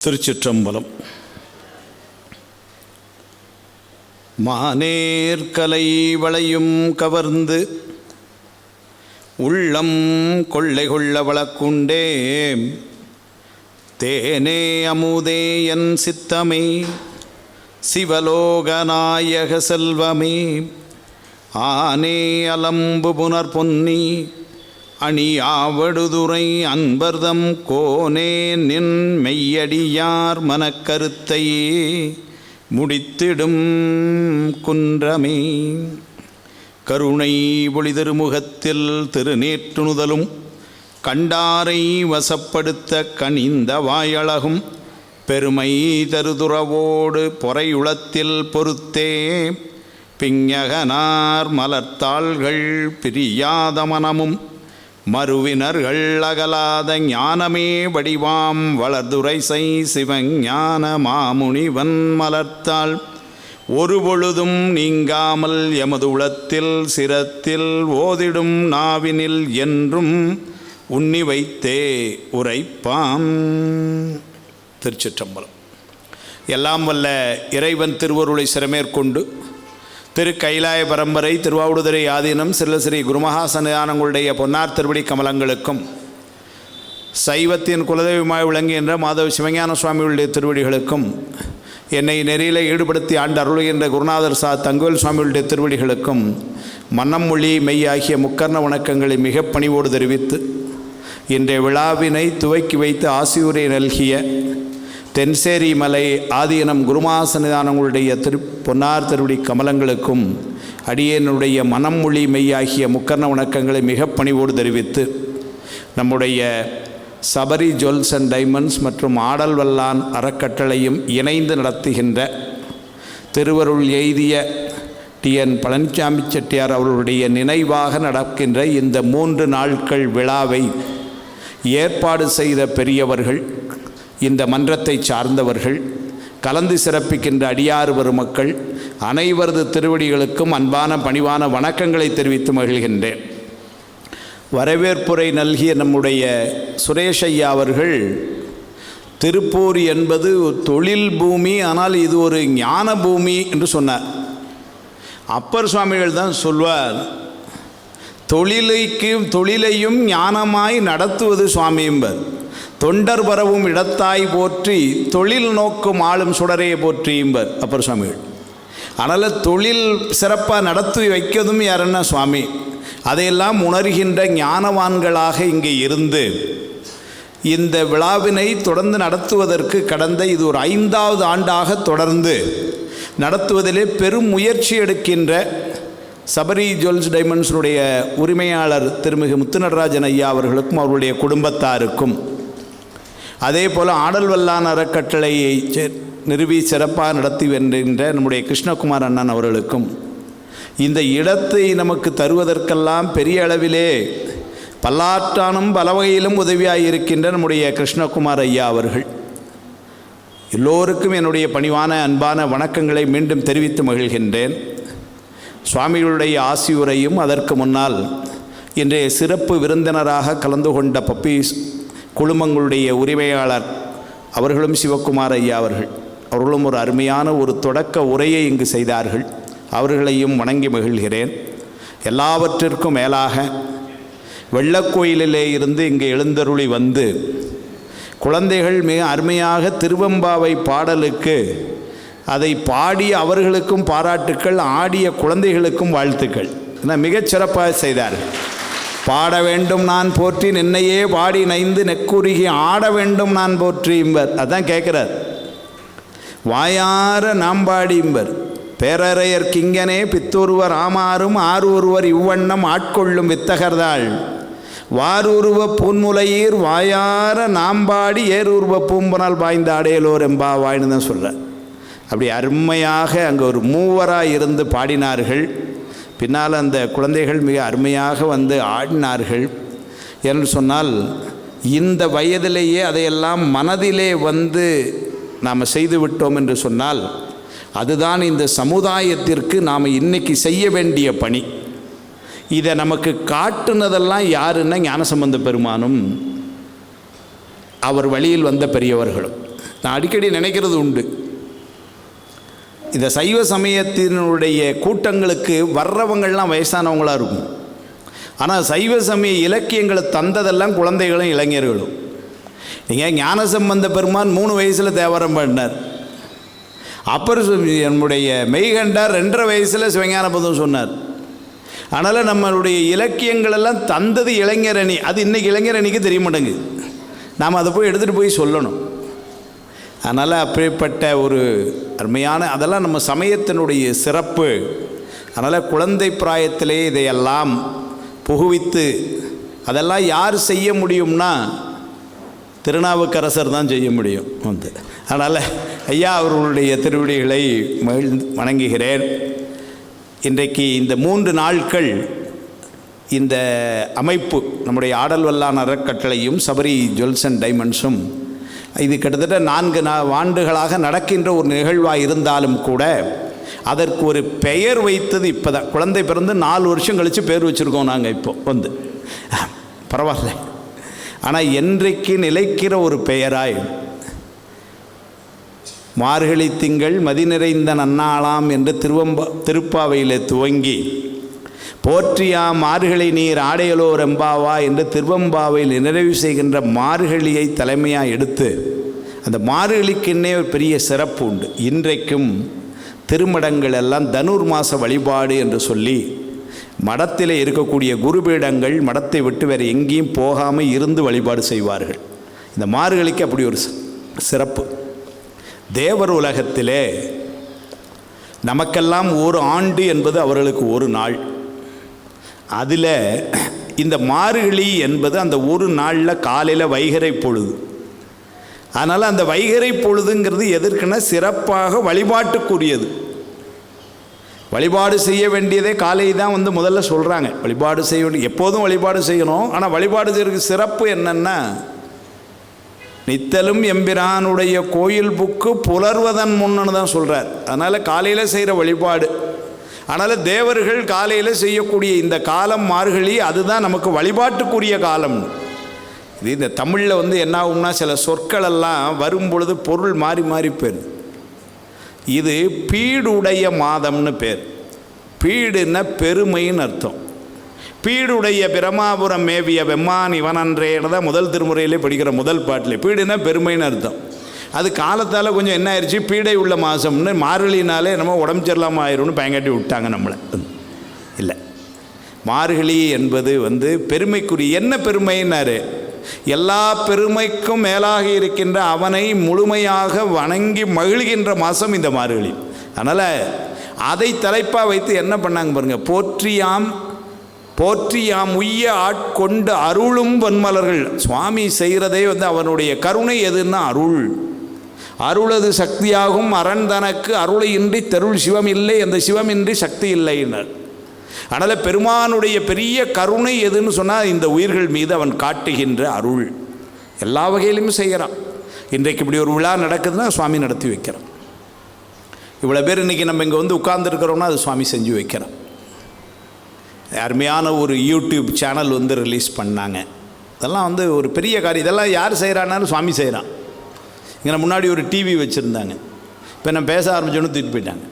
திருச்சிற்றம்பலம். மானேர்கலை வளையும் கவர்ந்து உள்ளம் கொள்ளை கொள்ள வளக்குண்டே தேனே அமுதே என் சித்தமே சிவலோகநாயக செல்வமே ஆனே அலம்பு புனர் பொன்னி அணியாவடுதுறை அன்பர்தம் கோனே நின் மெய்யடியார் மனக்கருத்தையே முடித்திடும் குன்றமே. கருணை ஒளிதிருமுகத்தில் திருநேற்றுணுதலும் கண்டாரை வசப்படுத்த கனிந்த வாயழகும் பெருமை தருதுறவோடு பொறையுளத்தில் பொறுத்தே பிஞகனார் மலர்த்தாள்கள் பிரியாத மனமும் மறுவினர்கள் அகலாத ஞானமே வடிவாம் வளர்துரைசை சிவஞான மாமுனிவன் மலர்த்தாள் ஒரு பொழுதும் நீங்காமல் எமது உளத்தில் சிரத்தில் ஓதிடும் நாவினில் என்றும் உன்னி வைத்தே உரைப்பாம். திருச்சிற்றம்பலம். எல்லாம் வல்ல இறைவன் திருவருளை சிறமேற்கொண்டு திரு கைலாய பரம்பரை திருவாவடுதுறை ஆதீனம் சிறுலஸ்ரீ குருமகா சன்னிதானங்களுடைய பொன்னார் திருவடி கமலங்களுக்கும் சைவத்தின் குலதெய்வமாய் விளங்குகின்ற மாதவ சிவஞான சுவாமிகளுடைய திருவடிகளுக்கும் என்னை நெறியில் ஈடுபடுத்தி ஆண்டு அருளுகின்ற குருநாதர் தங்கவேல் சுவாமிகளுடைய திருவடிகளுக்கும் மன்னம் மொழி மெய் ஆகிய முக்கர்ண வணக்கங்களை மிக பணிவோடு தெரிவித்து இன்றைய விழாவினை துவக்கி வைத்து ஆசியுரை நல்கிய தென்சேரி மலை ஆதீனம் குருமகா சன்னிதானங்களுடைய பொன்னார் திருவடி கமலங்களுக்கும் அடியேனுடைய மனம் மொழி மெய்யாகிய முக்கர்ண வணக்கங்களை மிக பணிவோடு தெரிவித்து நம்முடைய சபரி ஜுவல்ஸ் அண்ட் டைமண்ட்ஸ் மற்றும் ஆடல் வல்லான் அறக்கட்டளையும் இணைந்து நடத்துகின்ற திருவருள் எய்திய டிஎன் பழனிசாமி செட்டியார் அவர்களுடைய நினைவாக நடக்கின்ற இந்த 3 நாட்கள் விழாவை ஏற்பாடு செய்த பெரியவர்கள், இந்த மன்றத்தை சார்ந்தவர்கள், கலந்து சிறப்பிக்கின்ற அடியார் பெருமக்கள் அனைவரது திருவடிகளுக்கும் அன்பான பணிவான வணக்கங்களை தெரிவித்து மகிழ்கின்றேன். வரவேற்புரை நல்கிய நம்முடைய சுரேஷ் ஐயா அவர்கள் திருப்பூர் என்பது தொழில் பூமி, ஆனால் இது ஒரு ஞான பூமி என்று சொன்னார். அப்பர் சுவாமிகள் தான் சொல்வார், தொழிலையும் ஞானமாய் நடத்துவது சுவாமியம்பர், தொண்டர் பரவும் இடத்தாய் போற்றி தொழில் நோக்கும் ஆளும் சுடரையை போற்றியும்பர் அப்பர் சுவாமிகள். அதனால் தொழில் சிறப்பாக நடத்தி வைக்கதும் யாருன்னா சுவாமி. அதையெல்லாம் உணர்கின்ற ஞானவான்களாக இங்கே இருந்து இந்த விழாவினை தொடர்ந்து நடத்துவதற்கு கடந்த இது ஒரு 5வது ஆண்டாக தொடர்ந்து நடத்துவதிலே பெரும் முயற்சி எடுக்கின்ற சபரி ஜுவல்ஸ் டைமண்ட்ஸுடைய உரிமையாளர் திருமிகு முத்துநடராஜன் ஐயா அவர்களுக்கும் அவருடைய குடும்பத்தாருக்கும், அதே போல் ஆடல் வல்லான் அறக்கட்டளையை நிறுவி சிறப்பாக நடத்தி வருகின்ற நம்முடைய கிருஷ்ணகுமார் அண்ணன் அவர்களுக்கும், இந்த இடத்தை நமக்கு தருவதற்கெல்லாம் பெரிய அளவிலே பல்லாற்றானும் பல வகையிலும் உதவியாக இருக்கின்ற நம்முடைய கிருஷ்ணகுமார் ஐயா அவர்கள் எல்லோருக்கும் என்னுடைய பணிவான அன்பான வணக்கங்களை மீண்டும் தெரிவித்து மகிழ்கின்றேன். சுவாமிகளுடைய ஆசியுரையும் அதற்கு முன்னால் இன்றைய சிறப்பு விருந்தினராக கலந்து கொண்ட பப்பீஸ் குழுமங்களுடைய உரிமையாளர் அவர்களும் சிவகுமார் ஐயா அவர்களும் ஒரு அருமையான ஒரு தொடக்க உரையை இங்கு செய்தார்கள். அவர்களையும் வணங்கி மகிழ்கிறேன். எல்லாவற்றிற்கும் மேலாக வெள்ளக்கோயிலிலே இருந்து இங்கே எழுந்தருளி வந்து குழந்தைகள் மிக அருமையாக திருவெம்பாவை பாடலுக்கு அதை பாடிய அவர்களுக்கும் பாராட்டுக்கள், ஆடிய குழந்தைகளுக்கும் வாழ்த்துக்கள். மிகச் சிறப்பாக செய்தார்கள். பாட வேண்டும் நான் போற்றி நின்னையே பாடி நைந்து நெக்குருகி ஆட வேண்டும் நான் போற்றி இம்பர். அதான் கேட்குறார். வாயார நாம் பாடி இம்பர் பேரறையர் கிங்கனே பித்தொருவர் ஆமாறும் ஒருவர் இவ்வண்ணம் ஆட்கொள்ளும் வித்தகர்தாள் வாரூருவ பூன்முலையீர் வாயார நாம்பாடி ஏரூர்வ பூம்பனால் பாய்ந்த ஆடையலோர் எம்பா வாய்னு தான் சொல்கிறார். அப்படி அருமையாக அங்கே ஒரு 3வராக இருந்து பாடினார்கள். பின்னால் அந்த குழந்தைகள் மிக அருமையாக வந்து ஆடினார்கள். என்று சொன்னால் இந்த வயதிலேயே அதையெல்லாம் மனதிலே வந்து நாம் செய்து விட்டோம் என்று சொன்னால் அதுதான் இந்த சமுதாயத்திற்கு நாம் இன்றைக்கி செய்ய வேண்டிய பணி. இதை நமக்கு காட்டுனதெல்லாம் யாருன்னா ஞானசம்பந்த பெருமானும் அவர் வழியில் வந்த பெரியவர்களும். நான் அடிக்கடி நினைக்கிறது உண்டு, இந்த சைவ சமயத்தினுடைய கூட்டங்களுக்கு வர்றவங்கள்லாம் வயசானவங்களாக இருக்கும். ஆனால் சைவ சமய இலக்கியங்களை தந்ததெல்லாம் குழந்தைகளும் இளைஞர்களும். நீங்கள் ஞானசம்பந்த பெருமான் 3 வயசில் தேவாரம் பாடினார். அப்புறம் நம்முடைய மெய்கண்டார் 2.5 வயசில் சிவஞான போதும் சொன்னார். அதனால் நம்மளுடைய இலக்கியங்களெல்லாம் தந்தது இளைஞரணி. அது இன்றைக்கி இளைஞரணிக்கு தெரிய மாட்டேங்குது. நாம் அதை போய் எடுத்துகிட்டு போய் சொல்லணும். அதனால் அப்படிப்பட்ட ஒரு அருமையான அதெல்லாம் நம்ம சமயத்தினுடைய சிறப்பு. அதனால் குழந்தை பிராயத்திலே இதையெல்லாம் புகுவித்து அதெல்லாம் யார் செய்ய முடியும்னா திருநாவுக்கரசர் தான் செய்ய முடியும் வந்து. அதனால் ஐயா அவர்களுடைய திருவடிகளை வணங்குகிறேன். இன்றைக்கு இந்த 3 நாட்கள் இந்த அமைப்பு நம்முடைய ஆடல் வல்லான் அறக்கட்டளையும் சபரி ஜுவல்ஸ் அண்ட் டைமண்ட்ஸும் இது கிட்டத்தட்ட 4 ஆண்டுகளாக நடக்கின்ற ஒரு நிகழ்வாக இருந்தாலும் கூட அதற்கு ஒரு பெயர் வைத்தது இப்போ தான். குழந்தை பிறந்து 4 வருஷம் கழித்து பேர் வச்சுருக்கோம் நாங்கள் இப்போ வந்து. பரவாயில்ல. ஆனால் என்றைக்கு நிலைக்கிற ஒரு பெயராய் மார்கழி திங்கள் மதி நிறைந்த நன்னாளாம் என்று திருப்பாவையில் துவங்கி போற்றியாம் மார்கழி நீர் ஆடையலோர் எம்பாவா என்று திருவம்பாவையில் நிறைவு செய்கின்ற மார்கழியை தலைமையாக எடுத்து அந்த மார்கழிக்குன்னே ஒரு பெரிய சிறப்பு உண்டு. இன்றைக்கும் திருமடங்கள் எல்லாம் தனுர் மாத வழிபாடு என்று சொல்லி மடத்தில் இருக்கக்கூடிய குருபீடங்கள் மடத்தை விட்டு வேறு எங்கேயும் போகாமல் இருந்து வழிபாடு செய்வார்கள். இந்த மார்கழிக்கு அப்படி ஒரு சிறப்பு. தேவர் உலகத்திலே நமக்கெல்லாம் ஒரு ஆண்டு என்பது அவர்களுக்கு ஒரு நாள். அதில் இந்த மார்கழி என்பது அந்த ஒரு நாளில் காலையில் வைகறை பொழுது. அதனால் அந்த வைகறை பொழுதுங்கிறது எதற்குன்னா சிறப்பாக வழிபாட்டுக்குரியது. வழிபாடு செய்ய வேண்டியதே காலை தான் வந்து முதல்ல சொல்கிறாங்க. வழிபாடு செய்ய வேண்டிய எப்போதும் வழிபாடு செய்யணும். ஆனால் வழிபாடு செய்யறதுக்கு சிறப்பு என்னென்னா நித்தலும் எம்பிரானுடைய கோயில் புக்கு புலர்வதன் முன்னு தான் சொல்கிறார். அதனால் காலையில் செய்கிற வழிபாடு. அதனால் தேவர்கள் காலையில் செய்யக்கூடிய இந்த காலம் மார்கழி அதுதான் நமக்கு வழிபாட்டுக்குரிய காலம். இது இந்த தமிழில் வந்து என்ன ஆகும்னா சில சொற்களெல்லாம் வரும் பொழுது பொருள் மாறி மாறி போயிடுது. இது பீடுடைய மாதம்னு பேர். பீடுன்னா பெருமைன்னு அர்த்தம். பீடுடைய பிரமாபுரம் மேவிய வெம்மான் இவனன்றேன்னு தான் முதல் திருமுறையிலே படிக்கிற முதல் பாட்டில். பீடுன்னா பெருமைன்னு அர்த்தம். அது காலத்தால் கொஞ்சம் என்ன ஆயிடுச்சு, பீடை உள்ள மாதம்னு மார்கழினாலே நம்ம உடம்பு சரியில்லாமல் ஆயிரும்னு பயங்காட்டி விட்டாங்க நம்மளை. இல்லை, மார்கழி என்பது வந்து பெருமைக்குரிய. என்ன பெருமைன்னாரு, எல்லா பெருமைக்கும் மேலாக இருக்கின்ற அவனை முழுமையாக வணங்கி மகிழ்கின்ற மாதம் இந்த மார்கழி. அதனால் அதை தலைப்பாக வைத்து என்ன பண்ணாங்க பாருங்கள், போற்றியாம் உய்ய ஆட்கொண்டு அருளும் வன்மலர்கள். சுவாமி செய்கிறதே வந்து அவனுடைய கருணை எதுன்னா அருள். அருளது சக்தியாகும் அரண் தனக்கு அருளை இன்றி தெருள் சிவம் இல்லை, அந்த சிவமின்றி சக்தி இல்லைன்னார். அதனால் பெருமானுடைய பெரிய கருணை எதுன்னு சொன்னால் இந்த உயிர்கள் மீது அவன் காட்டுகின்ற அருள். எல்லா வகையிலுமே செய்கிறான். இன்றைக்கு இப்படி ஒரு விழா நடக்குதுன்னா சுவாமி நடத்தி வைக்கிறான். இவ்வளோ பேர் இன்றைக்கி நம்ம இங்கே வந்து உட்கார்ந்துருக்கிறோம்னா அது சுவாமி செஞ்சு வைக்கிறான். அருமையான ஒரு யூடியூப் சேனல் வந்து ரிலீஸ் பண்ணாங்க. இதெல்லாம் வந்து ஒரு பெரிய காரியம். இதெல்லாம் யார் செய்கிறான்னாலும் சுவாமி செய்கிறான். இங்கே முன்னாடி ஒரு டிவி வச்சுருந்தாங்க, இப்போ நான் பேச ஆரம்பிச்சோன்னு தூக்கிட்டு போயிட்டாங்க.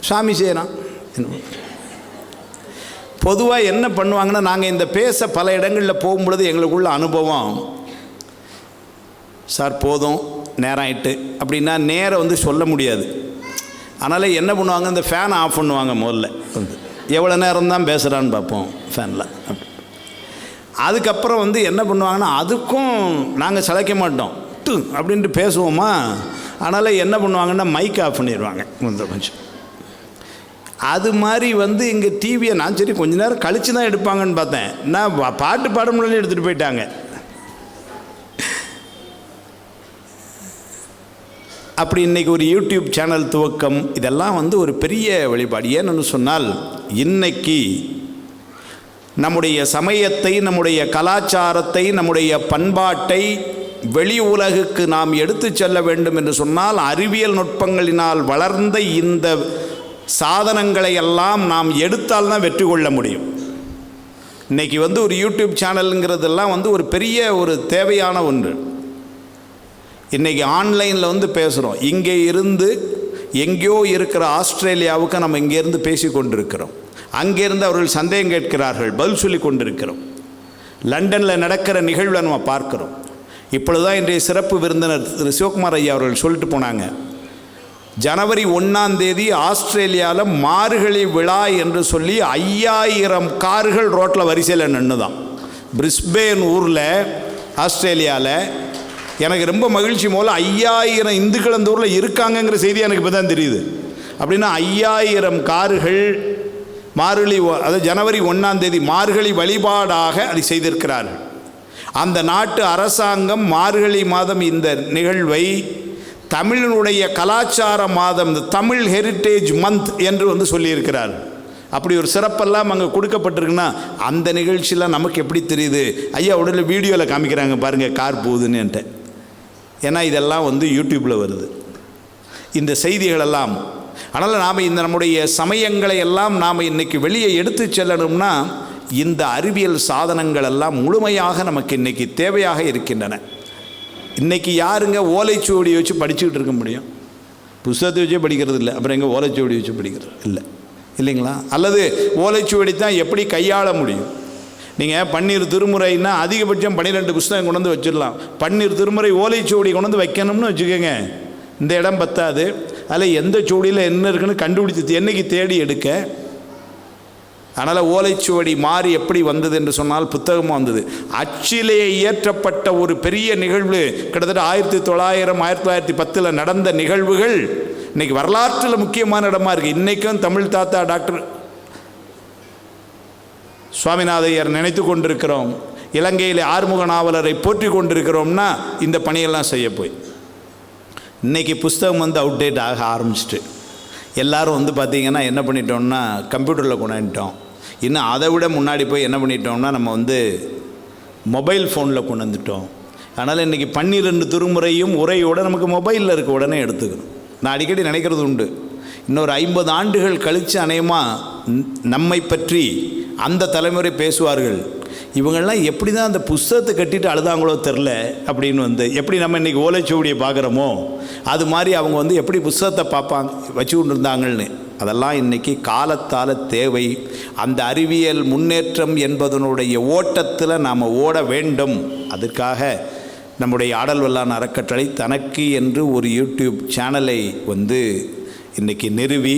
சுவாமி செய்கிறான். பொதுவாக என்ன பண்ணுவாங்கன்னா, நாங்கள் இந்த பேச பல இடங்களில் போகும்பொழுது எங்களுக்குள்ள அனுபவம், சார் போதும் நேரம் ஆகிட்டு அப்படின்னா நேரம் வந்து சொல்ல முடியாது. அதனால் என்ன பண்ணுவாங்க, இந்த ஃபேனை ஆஃப் பண்ணுவாங்க. முதல்ல வந்து எவ்வளோ நேரம் தான் பேசுகிறான்னு பார்ப்போம் ஃபேனில். அதுக்கப்புறம் வந்து என்ன பண்ணுவாங்கன்னா, அதுக்கும் நாங்கள் சளைக்க மாட்டோம் அப்படின்ட்டு பேசுவோமா. அதனால் என்ன பண்ணுவாங்கன்னா மைக் ஆஃப் பண்ணிடுவாங்க கொஞ்சம். அது மாதிரி வந்து எங்கள் டிவியை நான் சரி கொஞ்ச நேரம் கழித்து தான் எடுப்பாங்கன்னு பார்த்தேன். நான் பாட்டு பாட முடியல எடுத்துகிட்டு போயிட்டாங்க. அப்படி இன்றைக்கி ஒரு யூடியூப் சேனல் துவக்கம், இதெல்லாம் வந்து ஒரு பெரிய வழிபாடு. ஏன்னு சொன்னால் இன்றைக்கி நம்முடைய சமயத்தை, நம்முடைய கலாச்சாரத்தை, நம்முடைய பண்பாட்டை வெளி உலகுக்கு நாம் எடுத்து செல்ல வேண்டும் என்று சொன்னால் அறிவியல் நுட்பங்களினால் வளர்ந்த இந்த சாதனங்களை எல்லாம் நாம் எடுத்தால்தான் வெற்றி கொள்ள முடியும். இன்றைக்கி வந்து ஒரு யூடியூப் சேனலுங்கிறதெல்லாம் வந்து ஒரு பெரிய ஒரு தேவையான ஒன்று. இன்றைக்கி ஆன்லைனில் வந்து பேசுகிறோம். இங்கே இருந்து எங்கேயோ இருக்கிற ஆஸ்திரேலியாவுக்கு நம்ம இங்கேருந்து பேசி கொண்டிருக்கிறோம். அங்கேருந்து அவர்கள் சந்தேகம் கேட்கிறார்கள், பதில் சொல்லி கொண்டிருக்கிறோம். லண்டனில் நடக்கிற நிகழ்வை நம்ம பார்க்குறோம். இப்பொழுதுதான் இன்றைய சிறப்பு விருந்தினர் திரு சிவகுமார் ஐயா அவர்கள் சொல்லிட்டு போனாங்க, ஜனவரி 1 ஆஸ்திரேலியாவில் மார்கழி விழா என்று சொல்லி 5000 கார்கள் ரோட்டில் வரிசையில் நின்று தான். பிரிஸ்பேன் ஊரில் ஆஸ்திரேலியாவில் எனக்கு ரொம்ப மகிழ்ச்சி. முதல்ல 5000 இந்துக்கள் அந்த ஊரில் இருக்காங்கங்கிற செய்தி எனக்கு இப்போ தான் தெரியுது. அப்படின்னா 5000 கார்கள் மார்கழி, அதாவது ஜனவரி 1 மார்கழி வழிபாடாக அதை செய்திருக்கிறார்கள். அந்த நாட்டு அரசாங்கம் மார்கழி மாதம் இந்த நிகழ்வை தமிழினுடைய கலாச்சார மாதம், இந்த தமிழ் ஹெரிட்டேஜ் மந்த் என்று வந்து சொல்லியிருக்கிறார். அப்படி ஒரு சிறப்பெல்லாம் அங்கே கொடுக்கப்பட்டிருக்குன்னா அந்த நிகழ்ச்சியெலாம் நமக்கு எப்படி தெரியுது? ஐயா உடனே வீடியோவில் காமிக்கிறாங்க பாருங்கள் கார் போகுதுன்னுட்டு. ஏன்னா இதெல்லாம் வந்து யூடியூப்பில் வருது இந்த செய்திகளெல்லாம். அதனால் நாம் இந்த நம்முடைய சமயங்களை எல்லாம் நாம் இன்றைக்கி வெளியே எடுத்து செல்லணும்னா இந்த அறிவியல் சாதனங்கள் எல்லாம் முழுமையாக நமக்கு இன்றைக்கி தேவையாக இருக்கின்றன. இன்றைக்கி யாருங்க ஓலைச்சுவடி வச்சு படிச்சுக்கிட்டு இருக்க முடியும்? புத்தகத்தை வச்சே படிக்கிறது இல்லை, அப்புறம் எங்கே ஓலைச்சுவடி வச்சு படிக்கிறது இல்லை இல்லைங்களா? அல்லது ஓலைச்சுவடி தான் எப்படி கையாள முடியும்? நீங்கள் பன்னீர் திருமுறைன்னா அதிகபட்சம் 12 புத்தகம் கொண்டு வந்து வச்சிடலாம். பன்னீர் திருமுறை ஓலைச்சுவடி கொண்டு வந்து வைக்கணும்னு வச்சுக்கோங்க, இந்த இடம் பத்தாது. அதில் எந்த சுவடியில் என்ன இருக்குன்னு கண்டுபிடிச்சி என்னைக்கு தேடி எடுக்க. அதனால் ஓலைச்சுவடி மாறி எப்படி வந்தது என்று சொன்னால் புத்தகமாக வந்தது. அச்சிலே இயற்றப்பட்ட ஒரு பெரிய நிகழ்வு கிட்டத்தட்ட 1900 1910 நடந்த நிகழ்வுகள் இன்றைக்கி வரலாற்றில் முக்கியமான இடமா இருக்குது. இன்றைக்கும் தமிழ் தாத்தா டாக்டர் சுவாமிநாதையர் நினைத்து கொண்டிருக்கிறோம். இலங்கையில் ஆறுமுக நாவலரை போற்றி கொண்டிருக்கிறோம்னா இந்த பணியெல்லாம் செய்ய போய் இன்றைக்கி புஸ்தகம் வந்து அவுட்டேட் ஆக ஆரம்பிச்சிட்டு எல்லோரும் வந்து பார்த்திங்கன்னா என்ன பண்ணிட்டோம்னா கம்ப்யூட்டரில் கொண்டாந்துட்டோம். இன்னும் அதை விட முன்னாடி போய் என்ன பண்ணிட்டோம்னா நம்ம வந்து மொபைல் ஃபோனில் கொண்டு வந்துட்டோம். அதனால் இன்றைக்கி 12 திருமுறையும் உரையோடு நமக்கு மொபைலில் இருக்க உடனே எடுத்துக்கணும். நான் அடிக்கடி நினைக்கிறது உண்டு, இன்னொரு 50 ஆண்டுகள் கழித்து அநேகமாக நம்மை பற்றி அந்த தலைமுறை பேசுவார்கள், இவங்கள்லாம் எப்படி தான் அந்த புஸ்தகத்தை கட்டிட்டு அழுதாங்களோ தெரில அப்படின்னு. வந்து எப்படி நம்ம இன்றைக்கி ஓலைச்சுவடியை பார்க்குறோமோ அது மாதிரி அவங்க வந்து எப்படி புஸ்தகத்தை பார்ப்பாங்க வச்சு கொண்டு இருந்தாங்கன்னு. அதெல்லாம் இன்றைக்கி காலத்தால் தேவை. அந்த அறிவியல் முன்னேற்றம் என்பதனுடைய ஓட்டத்தில் நாம் ஓட வேண்டும். அதற்காக நம்முடைய ஆடல் வல்லான் அறக்கட்டளை தனக்கு என்று ஒரு யூடியூப் சேனலை வந்து இன்றைக்கி நிறுவி,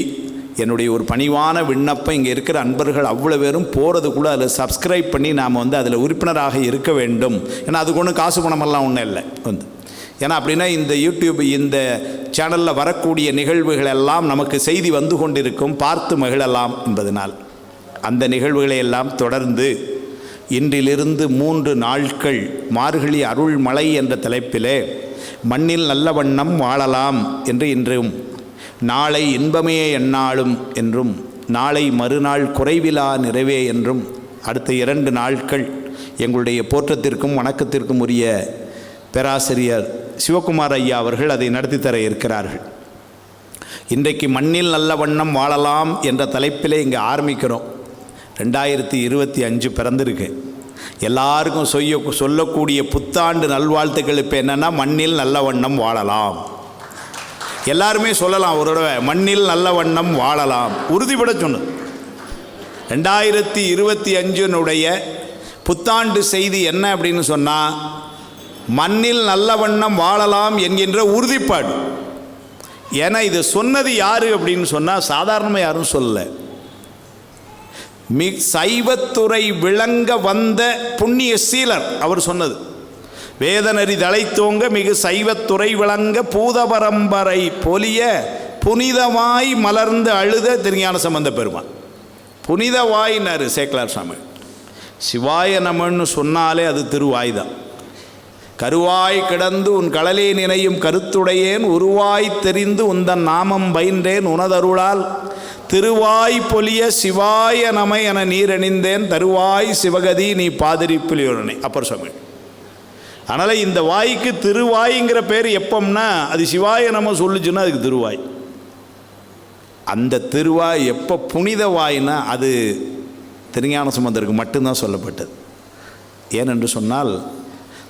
என்னுடைய ஒரு பணிவான விண்ணப்பம், இங்கே இருக்கிற அன்பர்கள் அவ்வளோ பேரும் போகிறதுக்குள்ளே அதில் சப்ஸ்கிரைப் பண்ணி நாம் வந்து அதில் உறுப்பினராக இருக்க வேண்டும். ஏன்னா அதுக்கு ஒன்றும் காசு பணமெல்லாம் ஒன்றும் இல்லை வந்து. ஏன்னா அப்படின்னா இந்த யூடியூப் இந்த சேனலில் வரக்கூடிய நிகழ்வுகள் எல்லாம் நமக்கு செய்தி வந்து கொண்டிருக்கும், பார்த்து மகிழலாம் என்பதனால் அந்த நிகழ்வுகளை எல்லாம் தொடர்ந்து இன்றிலிருந்து 3 நாட்கள் மார்கழி அருள்மலை என்ற தலைப்பிலே மண்ணில் நல்ல வண்ணம் வாழலாம் என்று இன்றும், நாளை இன்பமே எந்நாளும் என்றும், நாளை மறுநாள் குறைவிலா நிறைவே என்றும், அடுத்த 2 நாட்கள் எங்களுடைய போற்றத்திற்கும் வணக்கத்திற்கும் உரிய பேராசிரியர் சிவகுமார் ஐயா அவர்கள் அதை நடத்தி தர இருக்கிறார்கள். இன்றைக்கு மண்ணில் நல்ல வண்ணம் வாழலாம் என்ற தலைப்பிலே இங்கே ஆரம்பிக்கிறோம். 2025 பிறந்திருக்கு. எல்லாருக்கும் சொல்லக்கூடிய புத்தாண்டு நல்வாழ்த்துக்கள் இப்போ என்னென்னா மண்ணில் நல்ல வண்ணம் வாழலாம். எல்லாருமே சொல்லலாம் ஒரு தடவை, மண்ணில் நல்ல வண்ணம் வாழலாம், உறுதிப்பட சொன்னது. 2025 புத்தாண்டு செய்தி என்ன அப்படின்னு சொன்னால் மண்ணில் நல்ல வண்ணம் வாழலாம் என்கின்ற உறுதிப்பாடு. ஏன்னா இது சொன்னது யார் அப்படின்னு சொன்னால் சாதாரணமாக யாரும் சொல்லலை, சைவத்துறை விளங்க வந்த புண்ணிய சீலர் அவர் சொன்னது. வேதநெறி தழைத்தோங்க மிகு சைவத்துறை விளங்க பூத பரம்பரை பொலிய புனிதவாய் மலர்ந்து அழுத திருஞான சம்பந்த பெருமான். புனிதவாயினார் சேக்கலார் சாமி. சிவாய நமன்னு சொன்னாலே அது திருவாய் தான். கருவாய் கிடந்து உன் கடலே நினையும் கருத்துடையேன், உருவாய் தெரிந்து உந்தன் நாமம் பயின்றேன் உனதருளால், திருவாய் பொலிய சிவாய நம என நீரணிந்தேன், தருவாய் சிவகதி நீ பாதிரிப்பிலியோனே அப்பர் சுவாமி. அதனால் இந்த வாய்க்கு திருவாய்ங்கிற பேர் எப்போம்னா அது சிவாய நம சொல்லுச்சுன்னா அதுக்கு திருவாய். அந்த திருவாய் எப்போ புனித வாய்னா அது திருஞான சம்பந்தருக்கு மட்டும்தான் சொல்லப்பட்டது. ஏனென்று சொன்னால்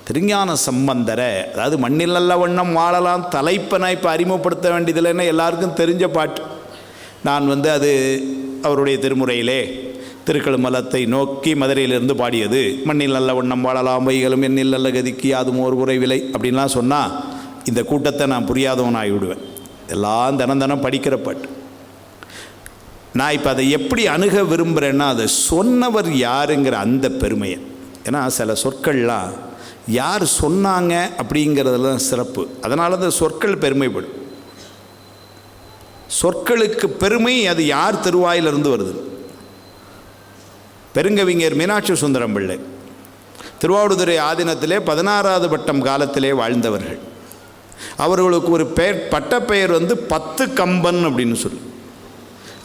திருஞான சம்பந்தரை, அதாவது மண்ணில் நல்ல வண்ணம் வாழலாம் தலைப்பை நான் இப்போ அறிமுகப்படுத்த வேண்டியதில்லைன்னா எல்லாருக்கும் தெரிஞ்ச பாட்டு. நான் அது அவருடைய திருமுறையிலே திருக்கழுமலத்தை நோக்கி மதுரையிலிருந்து பாடியது. மண்ணில் நல்ல வண்ணம் வாழலாம் வைகளும் எண்ணில் நல்ல கதிக்கு அதுவும் ஒரு குறைவில்லை அப்படின்லாம் சொன்னால் இந்த கூட்டத்தை நான் புரியாதவன் ஆகிவிடுவேன். எல்லாம் தினம் படிக்கிற பாட்டு. நான் இப்போ அதை எப்படி அணுக விரும்புகிறேன்னா, அதை சொன்னவர் யாருங்கிற அந்த பெருமையை. ஏன்னா சில சொற்கள்லாம் யார் சொன்னாங்க அப்படிங்கிறதுல தான் சிறப்பு. அதனால தான் சொற்கள் பெருமைப்படும். சொற்களுக்கு பெருமை அது யார் திருவாயிலிருந்து வருது. பெருங்கவிஞர் மீனாட்சி சுந்தரம் பிள்ளை திருவாவடுதுறை ஆதீனத்திலே 16வது பட்டம் காலத்திலே வாழ்ந்தவர்கள். அவர்களுக்கு ஒரு பட்டப்பெயர் 10 கம்பன் அப்படின்னு சொல்லி.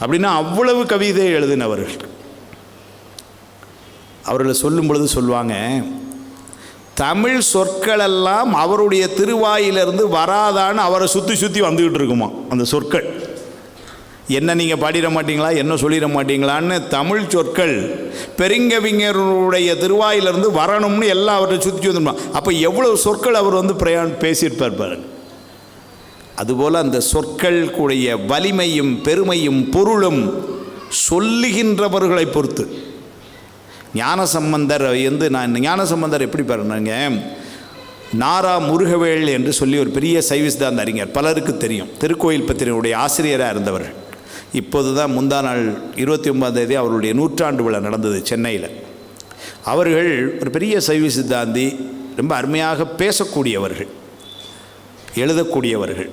அப்படின்னா அவ்வளவு கவிதை எழுதினவர்கள். அவர்களை சொல்லும் பொழுது சொல்லுவாங்க, தமிழ் சொற்களெல்லாம் அவருடைய திருவாயிலிருந்து வராதான்னு அவரை சுற்றி சுற்றி வந்துக்கிட்டு இருக்குமா அந்த சொற்கள். என்ன நீங்கள் பாடிட மாட்டீங்களா, என்ன சொல்லிட மாட்டீங்களான்னு தமிழ் சொற்கள் பெருங்கவிஞருடைய திருவாயிலிருந்து வரணும்னு எல்லாம் அவரை சுற்றி வந்துருமா. அப்போ எவ்வளோ சொற்கள் அவர் பேசியிருப்பார் பாருங்க. அதுபோல் அந்த சொற்களுடைய வலிமையும் பெருமையும் பொருளும் சொல்லுகின்றவர்களை பொறுத்து. ஞானசம்பந்தர் நான் ஞானசம்பந்தர் எப்படி பாருங்க, நாரா முருகவேள் என்று சொல்லி ஒரு பெரிய சைவ சித்தாந்த அறிஞர், பலருக்கு தெரியும். திருக்கோயில் பத்திரிகையுடைய ஆசிரியராக இருந்தவர்கள். இப்போது தான் முந்தா நாள் 29ஆம் தேதி அவருடைய 100ஆண்டு விழா நடந்தது சென்னையில். அவர்கள் ஒரு பெரிய சைவ சித்தாந்தி, ரொம்ப அருமையாக பேசக்கூடியவர்கள், எழுதக்கூடியவர்கள்.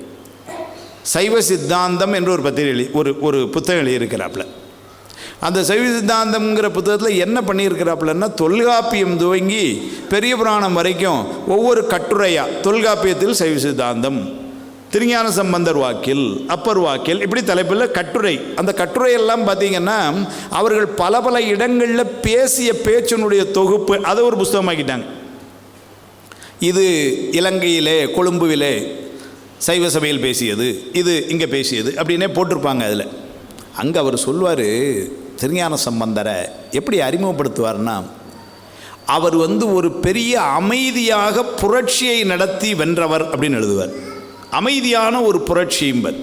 சைவ சித்தாந்தம் என்று ஒரு பத்திரிகை ஒரு புத்தகம் எழுதியிருக்கிறாப்புல. அந்த சைவ சித்தாந்தம்ங்கிற புத்தகத்தில் என்ன பண்ணியிருக்கிறாப்புலன்னா, தொல்காப்பியம் துவங்கி பெரிய புராணம் வரைக்கும் ஒவ்வொரு கட்டுரையாக தொல்காப்பியத்தில் சைவ சித்தாந்தம், திருஞான சம்பந்தர் வாக்கில், அப்பர் வாக்கில், இப்படி தலைப்பில் கட்டுரை. அந்த கட்டுரையெல்லாம் பார்த்திங்கன்னா அவர்கள் பல பல இடங்களில் பேசிய பேச்சினுடைய தொகுப்பு, அதை ஒரு புஸ்தகமாக்கிட்டாங்க. இது இலங்கையிலே கொழும்புவிலே சைவ சபையில் பேசியது, இது இங்கே பேசியது அப்படின்னே போட்டிருப்பாங்க அதில். அங்கே அவர் சொல்வார், திருஞான சம்பந்தரை எப்படி அறிமுகப்படுத்துவார்னா, அவர் ஒரு பெரிய அமைதியாக புரட்சியை நடத்தி வென்றவர் அப்படின்னு எழுதுவார். அமைதியான ஒரு புரட்சியும்பர்.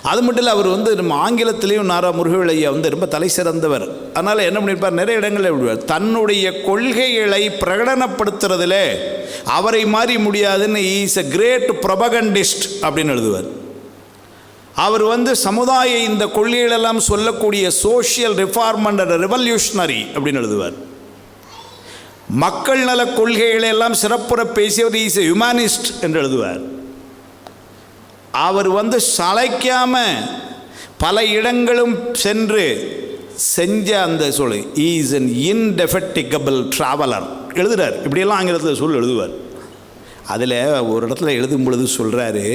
அது மட்டும் இல்லை, அவர் நம்ம ஆங்கிலத்திலையும் நாரா முருகவேள் ஐயா ரொம்ப தலை சிறந்தவர். அதனால் என்ன பண்ணியிருப்பார், நிறைய இடங்களில் விடுவார். தன்னுடைய கொள்கைகளை பிரகடனப்படுத்துறதுல அவரை மாறி முடியாதுன்னு இஸ் எ கிரேட் ப்ரொபகண்டிஸ்ட் அப்படின்னு எழுதுவார். அவர் சமுதாய இந்த கொள்கைகளெல்லாம் சொல்லக்கூடிய சோஷியல் ரிஃபார்ம் அண்ட் ரெவல்யூஷனரி அப்படின்னு எழுதுவார். மக்கள் நல கொள்கைகளை எல்லாம் சிறப்புற பேசியவர் இஸ் எ ஹியூமனிஸ்ட் என்று எழுதுவார். அவர் சளைக்காம பல இடங்களும் சென்று செஞ்ச அந்த சொல் இஸ் அன் இன்டெஃபெட்டிகபிள் ட்ராவலர் எழுதுறார். இப்படியெல்லாம் ஆங்கிலத்தில் எழுதுவார். அதில் ஒரு இடத்துல எழுதும் பொழுது சொல்கிறாரு,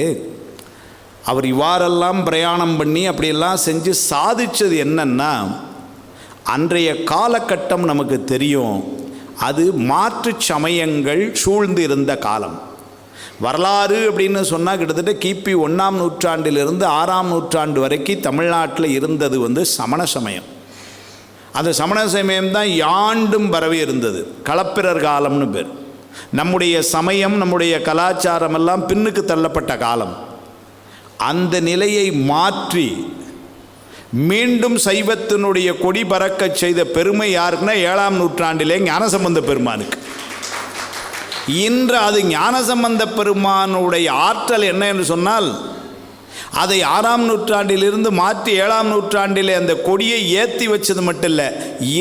அவர் இவ்வாறெல்லாம் பிரயாணம் பண்ணி அப்படியெல்லாம் செஞ்சு சாதித்தது என்னன்னா, அன்றைய காலகட்டம் நமக்கு தெரியும், அது மாற்று சமயங்கள் சூழ்ந்து இருந்த காலம். வரலாறு அப்படின்னு சொன்னால் கிட்டத்தட்ட கிபி 1ஆம் நூற்றாண்டிலிருந்து 6ஆம் நூற்றாண்டு வரைக்கும் தமிழ்நாட்டில் இருந்தது சமண சமயம். அந்த சமண சமயம் தான் யாண்டும் பரவி இருந்தது. களப்பிரர் காலம்னு பேர். நம்முடைய சமயம், நம்முடைய கலாச்சாரம் எல்லாம் பின்னுக்கு தள்ளப்பட்ட காலம். அந்த நிலையை மாற்றி மீண்டும் சைவத்தினுடைய கொடி பறக்க செய்த பெருமை யாருக்குன்னா 7ஆம் நூற்றாண்டிலே ஞானசம்பந்த பெருமானுக்கு. இன்று அது ஞானசம்பந்த பெருமானுடைய ஆற்றல் என்ன என்று சொன்னால், அதை 6ஆம் நூற்றாண்டிலிருந்து மாற்றி 7ஆம் நூற்றாண்டிலே அந்த கொடியை ஏற்றி வச்சது மட்டும் இல்லை,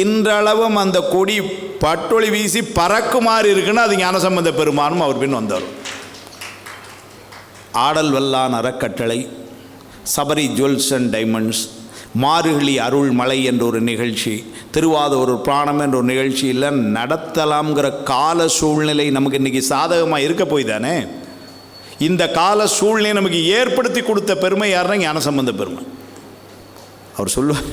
இன்றளவும் அந்த கொடி பட்டொளி வீசி பறக்குமாறு இருக்குன்னு அது ஞானசம்பந்த பெருமானும் அவர் பின் வந்தார். ஆடல் வல்லான் அறக்கட்டளை, சபரி ஜுவல்ஸ் அண்ட் டைமண்ட்ஸ், மார்கழி அருள் மலை என்ற ஒரு நிகழ்ச்சி, திருவாதூர் பிராணம் என்ற ஒரு நிகழ்ச்சியில் நடத்தலாம்ங்கிற கால சூழ்நிலை நமக்கு இன்றைக்கி சாதகமாக இருக்க போய் தானே. இந்த கால சூழ்நிலை நமக்கு ஏற்படுத்தி கொடுத்த பெருமை யாருன்னா ஞானசம்பந்த பெருமை. அவர் சொல்லுவார்,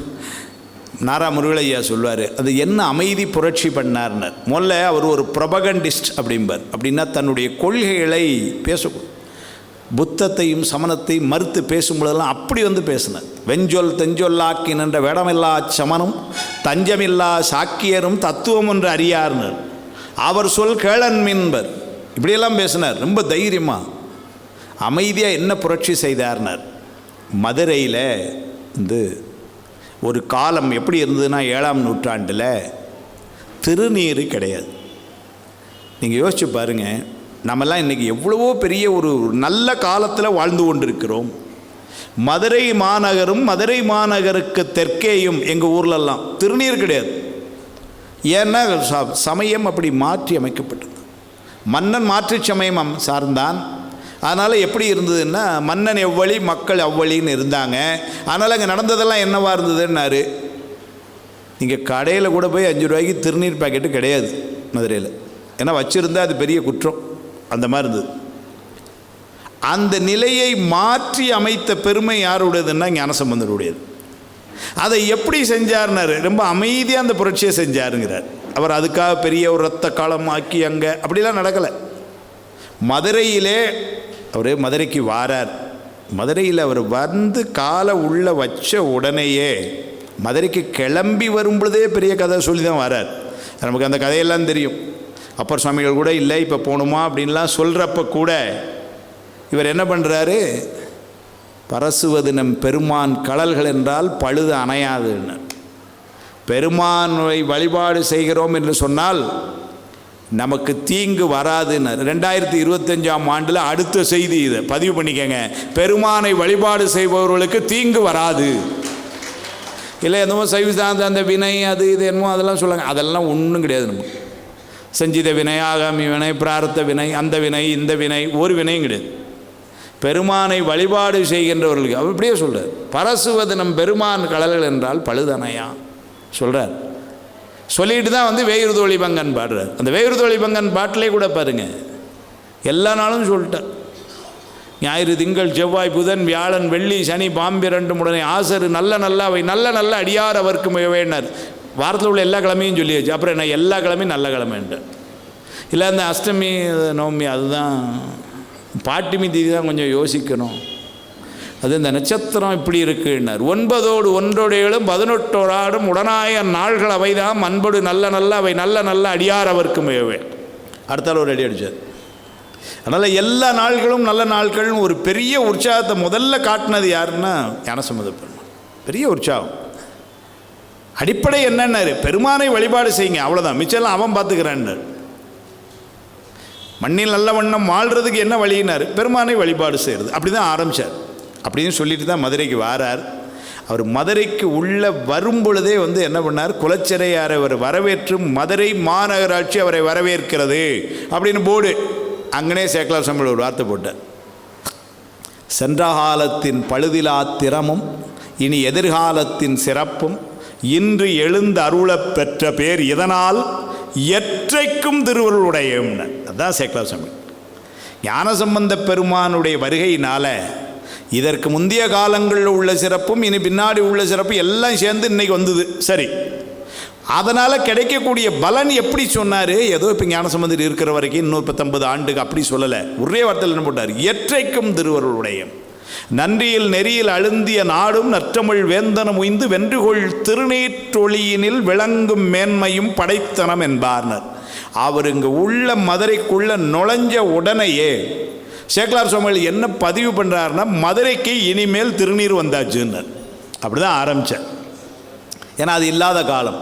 நாரா முருகவேள் ஐயா சொல்லுவார், அது என்ன அமைதி புரட்சி பண்ணார்னார். முதல்ல அவர் ஒரு ப்ரொபகண்டிஸ்ட் அப்படிம்பார். அப்படின்னா தன்னுடைய கொள்கைகளை பேச, புத்தத்தையும் சமணத்தையும் மறுத்து பேசும்பொழுதெல்லாம் அப்படி பேசினார். வெஞ்சொல் தெஞ்சொல்லாக்கின் என்ற வேடமில்லா சமனும் தஞ்சமில்லா சாக்கியரும் தத்துவம் என்று அறியார்னர். அவர் சொல் கேளன் மீன்பர், இப்படியெல்லாம் பேசினார். ரொம்ப தைரியமாக அமைதியாக என்ன புரட்சி செய்தார்னார். மதுரையில் ஒரு காலம் எப்படி இருந்ததுன்னா 7ஆம் நூற்றாண்டில் திருநீர் கிடையாது. நீங்கள் யோசிச்சு பாருங்கள், நம்மெல்லாம் இன்றைக்கி எவ்வளவோ பெரிய ஒரு நல்ல காலத்தில் வாழ்ந்து கொண்டிருக்கிறோம். மதுரை மாநகரும் மதுரை மாநகருக்கு தெற்கேயும் எங்கள் ஊர்லெல்லாம் திருநீர் கிடையாது. ஏன்னா சமயம் அப்படி மாற்றி அமைக்கப்பட்டது. மன்னன் மாற்றி சமயம் சார்ந்தான். அதனால் எப்படி இருந்ததுன்னா, மன்னன் எவ்வழி மக்கள் அவ்வழின்னு இருந்தாங்க. அதனால் அங்கே நடந்ததெல்லாம் என்னவாக இருந்ததுன்னாரு, நீங்கள் கடையில் கூட போய் 5 ரூபாய்க்கு திருநீர் பாக்கெட்டு கிடையாது மதுரையில். ஏன்னா வச்சுருந்தா அது பெரிய குற்றம். அந்த மாதிரி இருந்தது. அந்த நிலையை மாற்றி அமைத்த பெருமை யாருடையதுன்னா ஞானசம்பந்தருடையது. அதை எப்படி செஞ்சார்னாரு, ரொம்ப அமைதியாக அந்த புரட்சியை செஞ்சாருங்கிறார். அவர் அதுக்காக பெரிய ஒரு ரத்த காலம் ஆக்கி அங்கே அப்படிலாம் நடக்கலை. மதுரையிலே அவர் மதுரைக்கு வாரார். மதுரையில் அவர் வந்து காலை உள்ளே வச்ச உடனேயே மதுரைக்கு கிளம்பி வரும் பொழுதே பெரிய கதை சொல்லி தான் வரார். நமக்கு அந்த கதையெல்லாம் தெரியும். அப்பர் சுவாமிகள் கூட இல்லை இப்போ போகணுமா அப்படின்லாம் சொல்கிறப்ப கூட இவர் என்ன பண்ணுறாரு, பரசுவது நம் பெருமான் கடல்கள் என்றால் பழுது அணையாதுன்னு. பெருமானை வழிபாடு செய்கிறோம் என்று சொன்னால் நமக்கு தீங்கு வராதுன்னு 2025ஆம் ஆண்டில் அடுத்த செய்தி இதை பதிவு பண்ணிக்கங்க. பெருமானை வழிபாடு செய்பவர்களுக்கு தீங்கு வராது. இல்லை என்னமோ சைவசாந்த அந்த வினை அது இது என்னமோ அதெல்லாம் சொல்லுங்க, அதெல்லாம் ஒன்றும் கிடையாது. நமக்கு செஞ்சித வினை, ஆகாமி வினை, பிரார்த்த வினை, அந்த வினை இந்த வினை ஒரு வினையும் கிடையாது. பெருமானை வழிபாடு செய்கின்றவர்களுக்கு அவர் இப்படியே சொல்கிறார், பரசுவது நம் பெருமான் கடல்கள் என்றால் பழுதனையா சொல்கிறார். சொல்லிட்டு தான் வந்து வேயுறு தோழி பங்கன் பாடுறார். அந்த வேயுறு தோழி பங்கன் பாட்டிலே கூட பாருங்கள், எல்லா நாளும் சொல்லிட்டார். ஞாயிறு திங்கள் செவ்வாய் புதன் வியாழன் வெள்ளி சனி பாம்பிரண்டும் உடனே ஆசரு நல்ல நல்லா அவை நல்ல நல்ல அடியார் அவருக்கு மிகவேனார். வாரத்தில் உள்ள எல்லா கிழமையும் சொல்லியாச்சு. அப்புறம் என்ன எல்லா கிழமையும் நல்ல கிழமைன்றார். இல்லை அந்த அஷ்டமி நவமி அதுதான் பாட்டிமி தீதி தான் கொஞ்சம் யோசிக்கணும். அது இந்த நட்சத்திரம் இப்படி இருக்குன்னார். 9 1 11 உடனாய நாள்கள் அவைதான் அன்போடு நல்ல நல்ல அவை நல்ல நல்ல அடியார் அவருக்கு மிகவே. அடுத்தால் ஒரு அடி அடித்தார். அதனால் எல்லா நாள்களும் நல்ல நாட்கள்னு ஒரு பெரிய உற்சாகத்தை முதல்ல காட்டினது யாருன்னா ஞானசம்பந்த பெருமான். பெரிய உற்சாகம். அடிப்படை என்னன்னாரு, பெருமானை வழிபாடு செய்யுங்க, அவ்வளோதான், மிச்சம்லாம் அவன் பார்த்துக்கிறான்னு. மண்ணில் நல்ல வண்ணம் வாழ்கிறதுக்கு என்ன வழியினார், பெருமானை வழிபாடு செய்கிறது. அப்படி தான் ஆரம்பித்தார். அப்படின்னு சொல்லிட்டு தான் மதுரைக்கு வாரார். அவர் மதுரைக்கு உள்ளே வரும் பொழுதே வந்து என்ன பண்ணார், குலச்சிறையாரை அவர் வரவேற்றும் மதுரை மாநகராட்சி அவரை வரவேற்கிறது அப்படின்னு போர்டு அங்கனே சேக்கலார் சம்பள ஒரு வார்த்தை போட்டார். சென்ற காலத்தின் பழுதிலா திறமும் இனி எதிர்காலத்தின் சிறப்பும் இன்று எழுந்து அருளப் பெற்ற பேர் இதனால் எற்றைக்கும் திருவருளுடையம்னு. அதுதான் சேக்கலார் சம்பளம். ஞானசம்பந்த பெருமானுடைய வருகையினால் இதற்கு முந்தைய காலங்களில் உள்ள சிறப்பும் இனி பின்னாடி உள்ள சிறப்பு எல்லாம் சேர்ந்து இன்றைக்கி வந்தது. சரி, அதனால் கிடைக்கக்கூடிய பலன் எப்படி சொன்னார், ஏதோ இப்போ ஞானசம்பந்தர் இருக்கிற வரைக்கும் இன்னொரு 19 ஆண்டுக்கு அப்படி சொல்லலை. ஒரே வார்த்தையில் என்ன போட்டார், எற்றைக்கும் திருவருளுடையம் நன்றியில் நெறியில் அழுந்திய நாடும் நற்றமிழ் வேந்தனம் உய்ந்து வென்றுகொள் திருநீற்றொழியினில் விளங்கும் மேன்மையும் படைத்தனம் என்பார்னர். அவர் இங்கே உள்ள மதுரைக்குள்ள நுழைஞ்ச உடனேயே சேக்கலார் சுவாமிகள் என்ன பதிவு பண்ணுறாருன்னா, மதுரைக்கு இனிமேல் திருநீர் வந்தாச்சுன்னார். அப்படி தான் ஆரம்பித்தார். ஏன்னா அது இல்லாத காலம்.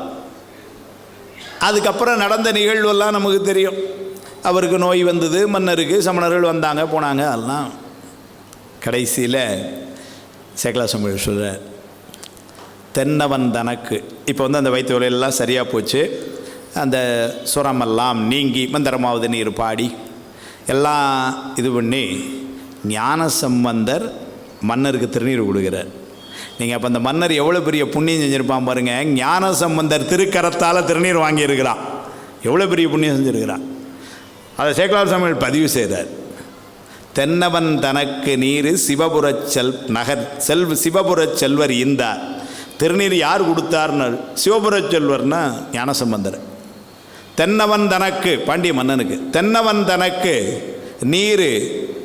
அதுக்கப்புறம் நடந்த நிகழ்வெல்லாம் நமக்கு தெரியும். அவருக்கு நோய் வந்தது, மன்னருக்கு சமணர்கள் வந்தாங்க போனாங்க, அதெல்லாம் கடைசியில் சேக்கலார் சுவாமிகள் சொல்கிறார், தென்னவன் தனக்கு இப்போ வந்து அந்த வைத்த உலையெல்லாம் சரியாக போச்சு, அந்த சுரமெல்லாம் நீங்கி மந்திரமாவது நீர் பாடி எல்லாம் இது பண்ணி ஞானசம்பந்தர் மன்னருக்கு திருநீர் கொடுக்குறார். நீங்கள் அப்போ அந்த மன்னர் எவ்வளோ பெரிய புண்ணியம் செஞ்சுருப்பான் பாருங்கள். ஞானசம்பந்தர் திருக்கரத்தால் திருநீர் வாங்கியிருக்கிறான். எவ்வளோ பெரிய புண்ணியம் செஞ்சுருக்கிறான். அதை சேக்கலார் சுவாமிகள் பதிவு செய்தார். தென்னவன் தனக்கு நீர் சிவபுரச் சிவபுரச் செல்வர் ஈந்தார். திருநீர் யார் கொடுத்தார்னு, சிவபுரச் செல்வர்னா ஞானசம்பந்தர். தென்னவன் தனக்கு, பாண்டிய மன்னனுக்கு, தென்னவன் தனக்கு நீர்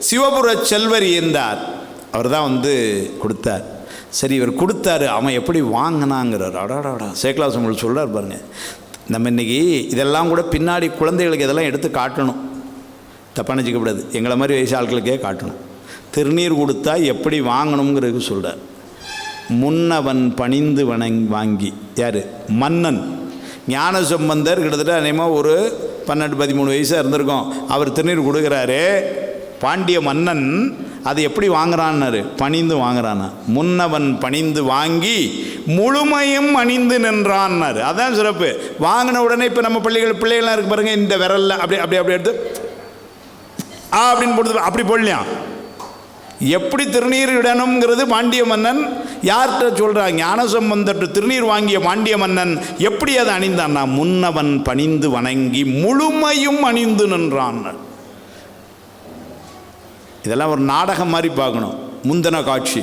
சிவபுரச் செல்வர் ஈந்தார். அவர் தான் வந்து கொடுத்தார். சரி, இவர் கொடுத்தாரு, அவன் எப்படி வாங்கினாங்கிறார். அடாடாடா, சேக்கலார் சுவாமிகள் சொல்கிறார் பாருங்க, நம்ம இன்றைக்கி இதெல்லாம் கூட பின்னாடி குழந்தைகளுக்கு இதெல்லாம் எடுத்து காட்டணும். தப்பாக நினச்சிக்கப்படாது. எங்களை மாதிரி வயசு ஆட்களுக்கே காட்டணும். திருநீர் கொடுத்தா எப்படி வாங்கணுங்கிறதுக்கு சொல்கிறார். முன்னவன் பணிந்து வாங்கி யார்? மன்னன் ஞானசம்பந்தர். கிட்டத்தட்ட அநேகமாக ஒரு 12-13 வயசாக இருந்திருக்கோம். அவர் திருநீர் கொடுக்குறாரு. பாண்டிய மன்னன் அது எப்படி வாங்குறான்னாரு? பணிந்து வாங்குறானா. முன்னவன் பணிந்து வாங்கி முழுமையும் அணிந்து நின்றான்னாரு. அதான் சிறப்பு. வாங்கின உடனே இப்போ நம்ம பிள்ளைகள்லாம் இருக்கு பாருங்கள், இந்த விரலில் அப்படி அப்படி அப்படி எடுத்து அப்படின்னு போட்டு அப்படி போடலையாம். எப்படி திருநீர் இடணுங்கிறது பாண்டிய மன்னன் யார்கிட்ட சொல்கிறாங்க? ஞானசம்பந்தர் திருநீர் வாங்கிய பாண்டிய மன்னன் எப்படி அதை அணிந்தான்னா, முன்னவன் பணிந்து வணங்கி முழுமையும் அணிந்து நின்றான். இதெல்லாம் ஒரு நாடகம் மாதிரி பார்க்கணும். முந்தின காட்சி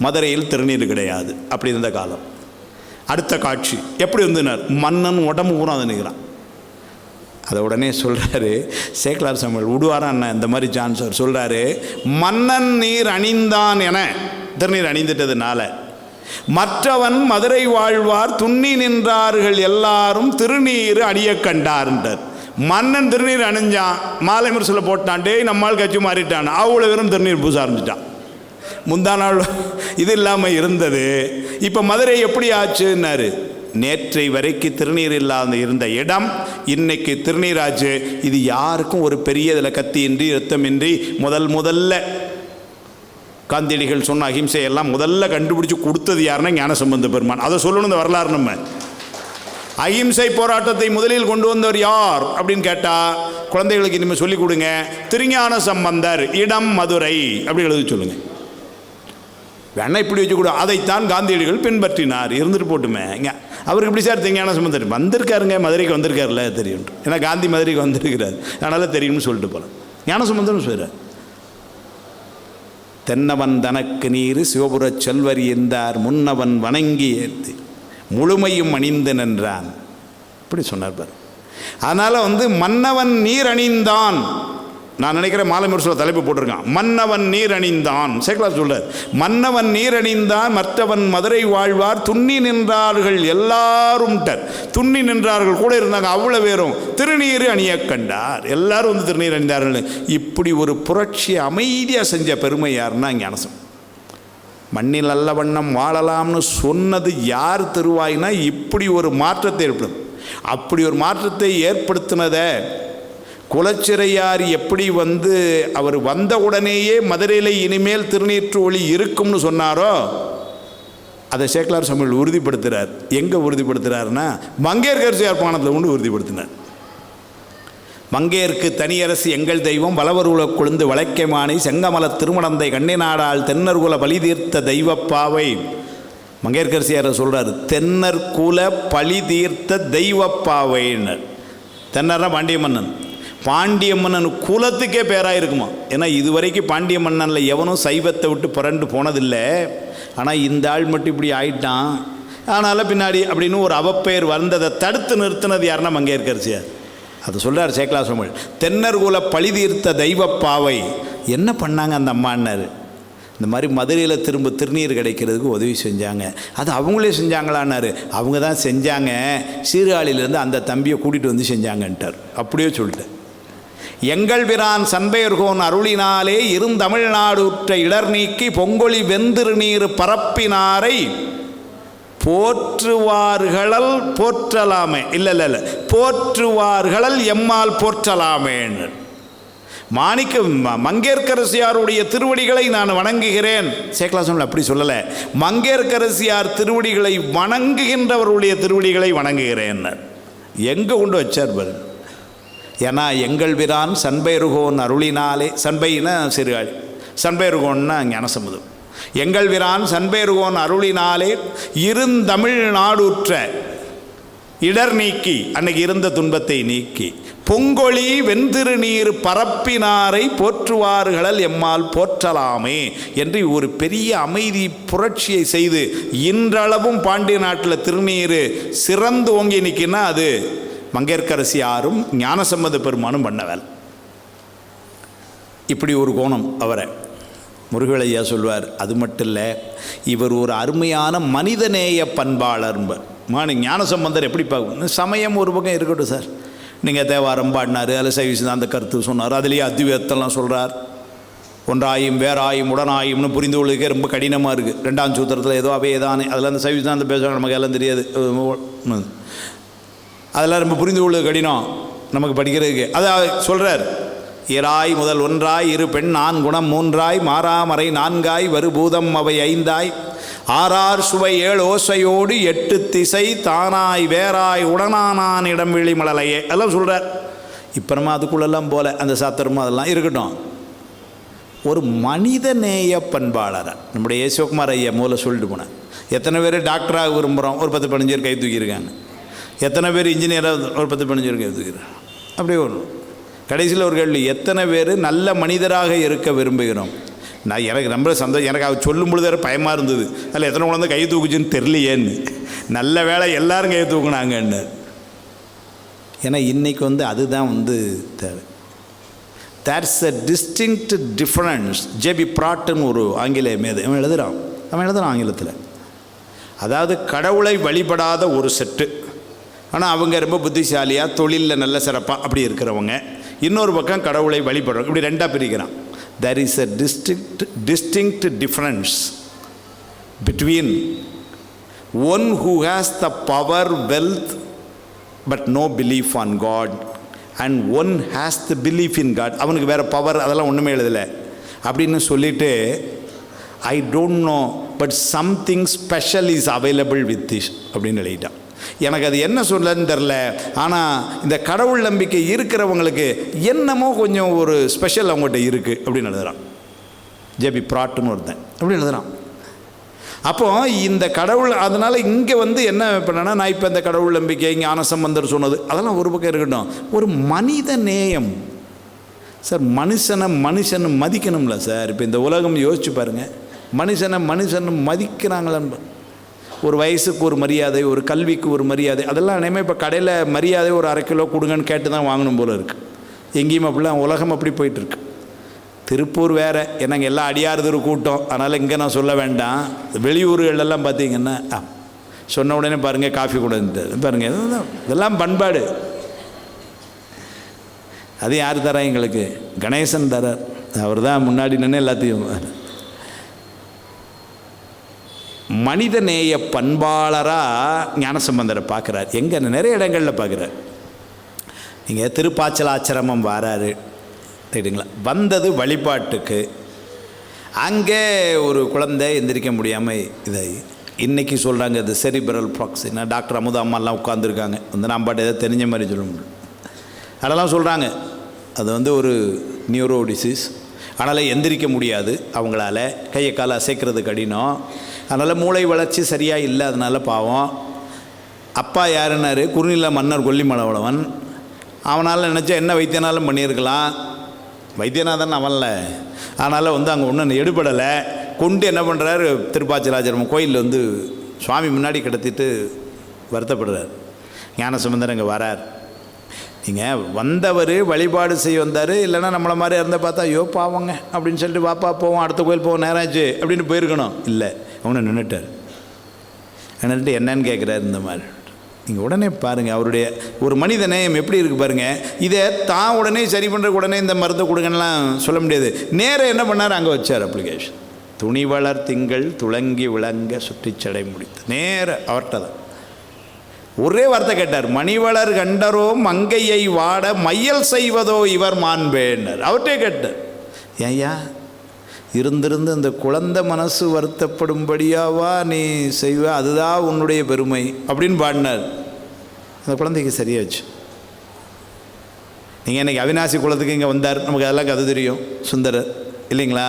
மதுரையில் திருநீர் கிடையாது, அப்படி இருந்த காலம். அடுத்த காட்சி எப்படி இருந்தனர்? மன்னன் உடம்பு பூரா அதை நிற்கிறான். அதை உடனே சொல்கிறாரு சேக்கலார் சாமிகள் விடுவாரா என்ன? இந்த மாதிரி சான்சர் சொல்கிறாரு, மன்னன் நீர் அணிந்தான் என திருநீர் அணிந்துட்டதுனால மற்றவன் மதுரை வாழ்வார் துண்ணி நின்றார்கள் எல்லாரும் திருநீர் அணிய கண்டார்ன்றார். மன்னன் திருநீர் அணிஞ்சான், மாலை முரசில் போட்டான், டேய் நம்மால் கட்சி மாறிட்டான், அவ்வளோ வெறும் திருநீர் பூச ஆரம்பிச்சிட்டான். முந்தா நாள் இது இல்லாமல் இருந்தது. இப்போ மதுரை எப்படி ஆச்சுன்னாரு, நேற்றை வரைக்கும் திருநீர் இல்லாத இருந்த இடம் இன்னைக்கு திருநீர் ஆச்சு. இது யாருக்கும் ஒரு பெரிய இதில் கத்தியின்றி ரத்தமின்றி முதல்ல காந்தியடிகள் சொன்ன அகிம்சையெல்லாம் முதல்ல கண்டுபிடிச்சி கொடுத்தது யாருன்னா ஞானசம்பந்த பெருமான். அதை சொல்லணும் இந்த வரலாறு. நம்ம அகிம்சை போராட்டத்தை முதலில் கொண்டு வந்தவர் யார் அப்படின்னு கேட்டால் குழந்தைகளுக்கு இனிமேல் சொல்லிக் கொடுங்க. திருஞான சம்பந்தர், இடம் மதுரை அப்படி எழுதி சொல்லுங்கள். வேணா இப்படி வச்சுக்கூட அதைத்தான் காந்தியடிகள் பின்பற்றினார். இருந்துட்டு போட்டுமே இங்கே அவருக்கு இப்படி சார் திருஞான சம்பந்தர் வந்திருக்காருங்க, மதுரைக்கு வந்திருக்காருல்ல தெரியும். ஏன்னா காந்தி மதுரைக்கு வந்திருக்கிறார், அதனால் தெரியும்னு சொல்லிட்டு போகலாம். ஞான சம்பந்தர்னு சொல்கிறார். தென்னவன் தனக்கு நீர் சிவபுர செல்வர் என்றார், முன்னவன் வணங்கி ஏற்றி முழுமையும் அணிந்து நின்றான். இப்படி சொன்னார் பார். அதனால் மன்னவன் நீர் அணிந்தான். நான் நினைக்கிறேன் மாலை முரசில் தலைப்பு போட்டிருக்கான், மன்னவன் நீர் அணிந்தான். சேக்கலார் சொல்றார், மன்னவன் நீர் அணிந்தான் மற்றவன் மதுரை வாழ்வார் துண்ணி நின்றார்கள் எல்லாரும். துண்ணி நின்றார்கள் கூட இருந்தாங்க, அவ்வளோ பேரும் திருநீர் அணிய கண்டார். எல்லாரும் திருநீர் அணிந்தார்கள். இப்படி ஒரு புரட்சி அமைதியாக செஞ்ச பெருமை யாருன்னா ஞானசம். மண்ணில் நல்ல வண்ணம் வாழலாம்னு சொன்னது யார் திருவாயினா இப்படி ஒரு மாற்றத்தை ஏற்படும். அப்படி ஒரு மாற்றத்தை ஏற்படுத்தினதை குலச்சிறையார் எப்படி அவர் வந்த உடனேயே மதுரையில் இனிமேல் திருநீற்று ஒளி இருக்கும்னு சொன்னாரோ அதை சேக்கலார் சாமிகள் உறுதிப்படுத்துகிறார். எங்கே உறுதிப்படுத்துகிறாருன்னா மங்கையர்க்கரசியார் பாணத்தில் கொண்டு உறுதிப்படுத்தினார். மங்கையர்க்கு தனியரசு எங்கள் தெய்வம் வளவருள கொழுந்து வளைக்கைமானி செங்கமல திருமணந்தை கண்ணினாடால் தென்னர்குல பலி தீர்த்த தெய்வப்பாவை. மங்கையர்க்கரசியார் சொல்கிறார், தென்னர்குல பலி தீர்த்த தெய்வப்பாவைன்னு. தென்னர்னா பாண்டிய மன்னன். பாண்டிய மன்னன் குலத்துக்கே பேராக இருக்குமா. ஏன்னா இதுவரைக்கும் பாண்டிய மன்னனில் எவனும் சைவத்தை விட்டு புரண்டு போனதில்லை. ஆனால் இந்த ஆள் மட்டும் இப்படி ஆயிட்டான், அதனால் பின்னாடி அப்படின்னு ஒரு அவப்பெயர் வந்ததை தடுத்து நிறுத்தினது யாருன்னா மங்கையர்க்கரசியார். அதை சொல்கிறார் சேக்கலார் சாமிகள். தென்னர்குல பழி தீர்த்த தெய்வப்பாவை. என்ன பண்ணாங்க அந்த அம்மான்னாரு, இந்த மாதிரி மதுரையில் திரும்ப திருநீர் கிடைக்கிறதுக்கு உதவி செஞ்சாங்க. அது அவங்களே செஞ்சாங்களான்னாரு. அவங்க தான் செஞ்சாங்க, சீர்காழியிலேருந்து அந்த தம்பியை கூட்டிகிட்டு வந்து செஞ்சாங்கன்ட்டார். அப்படியே சொல்லிட்டேன். எங்கள் பிரான் சண்பையர்கோன் அருளினாலே இருந்தமிழ்நாடு உற்ற இடர் நீக்கி பொங்கொழி வெந்திருநீர் பரப்பினாரை போற்றுவார்களல் போற்றலாமே. இல்லை போற்றுவார்களல் எம்மால் போற்றலாமேன்னு மாணிக்க மங்கையர்க்கரசியாருடைய திருவடிகளை நான் வணங்குகிறேன். சேக்கலார் அப்படி சொல்லலை, மங்கையர்க்கரசியார் திருவடிகளை வணங்குகின்றவருடைய திருவடிகளை வணங்குகிறேன். எங்கே கொண்டு வச்சார் பாரு. ஏன்னா எங்கள் பிரான் சண்பையர்கோன் அருளினாலே, சண்பைனா சிறுகாழி, சண்பையர்கோன்னா ஞானசம்பந்தம். எங்கள் பிரான் சண்பையர்கோன் அருளினாலே இருந்தமிழ் நாடுற்ற இடர் நீக்கி, அன்னைக்கு இருந்த துன்பத்தை நீக்கி பொங்கொழி வெந்திருநீர் பரப்பினாரை போற்றுவார்களல் எம்மால் போற்றலாமே என்று ஒரு பெரிய அமைதி புரட்சியை செய்து இன்றளவும் பாண்டிய நாட்டில் திருநீர் சிறந்து ஓங்கி நிற்கினா அது மங்கையர்க்கரசியாரும் ஞானசம்பந்த பெருமானும் பண்ணவேல். இப்படி ஒரு கோணம் அவரை முருகலையா சொல்வார். அது மட்டும் இல்லை, இவர் ஒரு அருமையான மனிதநேய பண்பாளர். மார்னிங் ஞானசம்பந்தர் எப்படி பார்க்கணும்? சமயம் ஒரு பக்கம் இருக்கட்டும் சார், நீங்கள் தேவாரம் பாடினார், அதில் சைவ அந்த கருத்து சொன்னார், அதுலேயே அத்வைதத்தெல்லாம் சொல்கிறார். ஒன்றாயும் வேறாயும் உடனாயும்னு புரிந்து கொள்ளுக்கே ரொம்ப கடினமாக இருக்குது. 2ஆம் சூத்திரத்தில் ஏதோ அவையதானே அதில் அந்த சைவ அந்த பேசுவாங்க, நமக்கு எல்லாம் தெரியாது. அதெல்லாம் ரொம்ப புரிந்து கொள்வது கடினம் நமக்கு படிக்கிறதுக்கு. அதை சொல்கிறார், இராய் முதல் ஒன்றாய் இரு பெண் 4 குணம் 3ஆய் மாறாமறை 4ஆய் வருபூதம் அவை 5ஆய் 6 சுவை 7 ஓசையோடு 8 திசை தானாய் வேறாய் உடனானான் இடம் விழி மழலையே அதெல்லாம் சொல்கிறார். இப்போ நம்ம அதுக்குள்ளெல்லாம் போல அந்த சாத்திரமும் அதெல்லாம் இருக்கட்டும். ஒரு மனித நேய பண்பாளரை நம்முடைய சிவகுமார் ஐயா முதல்ல சொல்லிட்டு போனேன். எத்தனை பேர் டாக்டராக விரும்புகிறோம்? ஒரு 10-15 பேர் கை தூக்கியிருக்காங்க. எத்தனை பேர் இன்ஜினியராக? ஒரு 10-15 பேர் கை தூக்கிடுறாங்க. அப்படியே ஒன்று. கடைசியில் ஒரு கேள்வி, எத்தனை பேர் நல்ல மனிதராக இருக்க விரும்புகிறோம்? நான் எனக்கு ரொம்ப சந்தோஷம். எனக்கு அவர் சொல்லும் பொழுது வேறு பயமாக இருந்தது. அதில் எத்தனை குழந்தை கை தூக்குச்சுன்னு தெரியலையேன்னு. நல்ல வேலை எல்லாரும் கை தூக்குனாங்கன்னு. ஏன்னா இன்றைக்கி அதுதான் தேவை. That's a distinct difference. JP ப்ராட்டுன்னு ஒரு ஆங்கில மேதை அவன் எழுதுகிறான் ஆங்கிலத்தில். அதாவது கடவுளை வழிபடாத ஒரு செட்டு, ஆனால் அவங்க ரொம்ப புத்திசாலியாக தொழிலில் நல்ல சிறப்பாக அப்படி இருக்கிறவங்க. இன்னொரு பக்கம் கடவுளை வழிபடுறவங்க. இப்படி 2ஆக பிரிக்கிறான். There is a distinct difference between one who has the power wealth but no belief on God and one has the belief in God. அவனுக்கு வேறு பவர் அதெல்லாம் ஒன்றுமே எழுதலை அப்படின்னு சொல்லிவிட்டு, I don't know but something special is available with this அப்படின்னு எழுதிட்டான். எனக்கு அது என்ன சொல்லன்னு தெரில, ஆனால் இந்த கடவுள் நம்பிக்கை இருக்கிறவங்களுக்கு என்னமோ கொஞ்சம் ஒரு ஸ்பெஷல் அவங்ககிட்ட இருக்குது அப்படின்னு எழுதுகிறான். ஜேபி ப்ராட்டுன்னு ஒருத்தன் அப்படி எழுதுகிறான். அப்போது இந்த கடவுள் அதனால் இங்கே என்ன பண்ணேன்னா, நான் இப்போ இந்த கடவுள் நம்பிக்கை ஞானசம்பந்தர் சொன்னது அதெல்லாம் ஒரு பக்கம் இருக்கட்டும். ஒரு மனித நேயம் சார். மனுஷனை மதிக்கணும்ல சார். இப்போ இந்த உலகம் யோசிச்சு பாருங்கள், மனுஷனை மதிக்கிறாங்களான்னு. ஒரு வயசுக்கு ஒரு மரியாதை, ஒரு கல்விக்கு ஒரு மரியாதை, அதெல்லாம் இனிமேல் இப்போ கடையில் மரியாதை ஒரு 1/2 கிலோ கொடுங்கன்னு கேட்டு தான் வாங்கணும் போல் இருக்குது. எங்கேயும் அப்படிலாம் உலகம் அப்படி போயிட்டுருக்கு. திருப்பூர் வேறு, என்னங்க எல்லாம் அடியாறுது ஒரு கூட்டம், அதனால் இங்கே நான் சொல்ல வேண்டாம். வெளியூர்களெல்லாம் பார்த்தீங்கன்னா சொன்ன உடனே பாருங்கள் காஃபி கொடுத்து பாருங்கள், இதெல்லாம் பண்பாடு. அது யார் தரா? எங்களுக்கு கணேசன் தரார். அவர் தான் முன்னாடி நின்று எல்லாத்தையும். மனிதநேய பண்பாளராக ஞானசம்பந்தரை பார்க்குறார். எங்கே? நிறைய இடங்களில் பார்க்குறார். நீங்கள் திருப்பாச்சலாச்சிரமம் வராரு ரைட்டுங்களா? வந்தது வழிபாட்டுக்கு. அங்கே ஒரு குழந்தை எந்திரிக்க முடியாமல் இதாகி இன்றைக்கி சொல்கிறாங்க இது செரிப்ரல் பால்சி. டாக்டர் அமுதா அம்மாலாம் உட்காந்துருக்காங்க. நான் பாட்டு எதாவது தெரிஞ்ச மாதிரி சொல்ல முடியும். அதெல்லாம் சொல்கிறாங்க அது ஒரு நியூரோ டிசீஸ். அதனால் எந்திரிக்க முடியாது அவங்களால, கையை காலை அசைக்கிறது கடினம். அதனால் மூளை வளர்ச்சி சரியாக இல்லை. அதனால் பாவம். அப்பா யாருன்னாரு? குறுநில மன்னர் கொல்லிமலவளவன். அவனால் நினச்சா என்ன வைத்தியனாலும் பண்ணியிருக்கலாம். வைத்தியநாதன் அவன்ல. அதனால் அங்கே ஒன்றும் எடுபடலை. கொண்டு என்ன பண்ணுறாரு? திருப்பாச்சலாச்சிரமம் கோயிலில் சுவாமி முன்னாடி கிடத்திட்டு வருத்தப்படுறார். ஞானசம்பந்தர் அங்கே வரார். நீங்கள் வந்தவர் வழிபாடு செய்ய வந்தார். இல்லைன்னா நம்மளை மாதிரி இருந்தால் பார்த்தா ஐயோ பாவங்க அப்படின்னு சொல்லிட்டு வாப்பா போவோம், அடுத்த கோயில் போவோம், நேராச்சு அப்படின்னு போயிருக்கணும். இல்லை, அவனை நின்றுட்டார். நின்றுட்டு என்னன்னு கேட்குறாரு இந்த மாதிரி. நீங்கள் உடனே பாருங்கள் அவருடைய ஒரு மனித நேயம் எப்படி இருக்குது பாருங்கள். இதை தான் உடனே சரி பண்ணுறதுக்கு உடனே இந்த மருந்தை கொடுங்கலாம் சொல்ல முடியாது. நேராக என்ன பண்ணார்? அங்கே வச்சார் அப்ளிகேஷன். துணி வளர் திங்கள் துளங்கி விளங்க சுற்றிச்சடை முடித்து. நேராக அவர்கிட்ட தான் ஒரே வார்த்தை கேட்டார். மணிவளர் கண்டரோ மங்கையை வாட மையல் செய்வதோ இவர் மாண்பேன்னர். அவர்கிட்டே கேட்டார், ஏயா இருந்திருந்து இந்த குழந்தை மனசு வருத்தப்படும்படியாவா நீ செய்வ? அதுதான் உன்னுடைய பெருமை அப்படின்னு பாடினார். அந்த குழந்தைக்கு சரியாச்சு. நீங்கள் இன்றைக்கி அவினாசி குளத்துக்கு இங்கே வந்தார். நமக்கு அதெல்லாம் கதை தெரியும். சுந்தரர் இல்லைங்களா?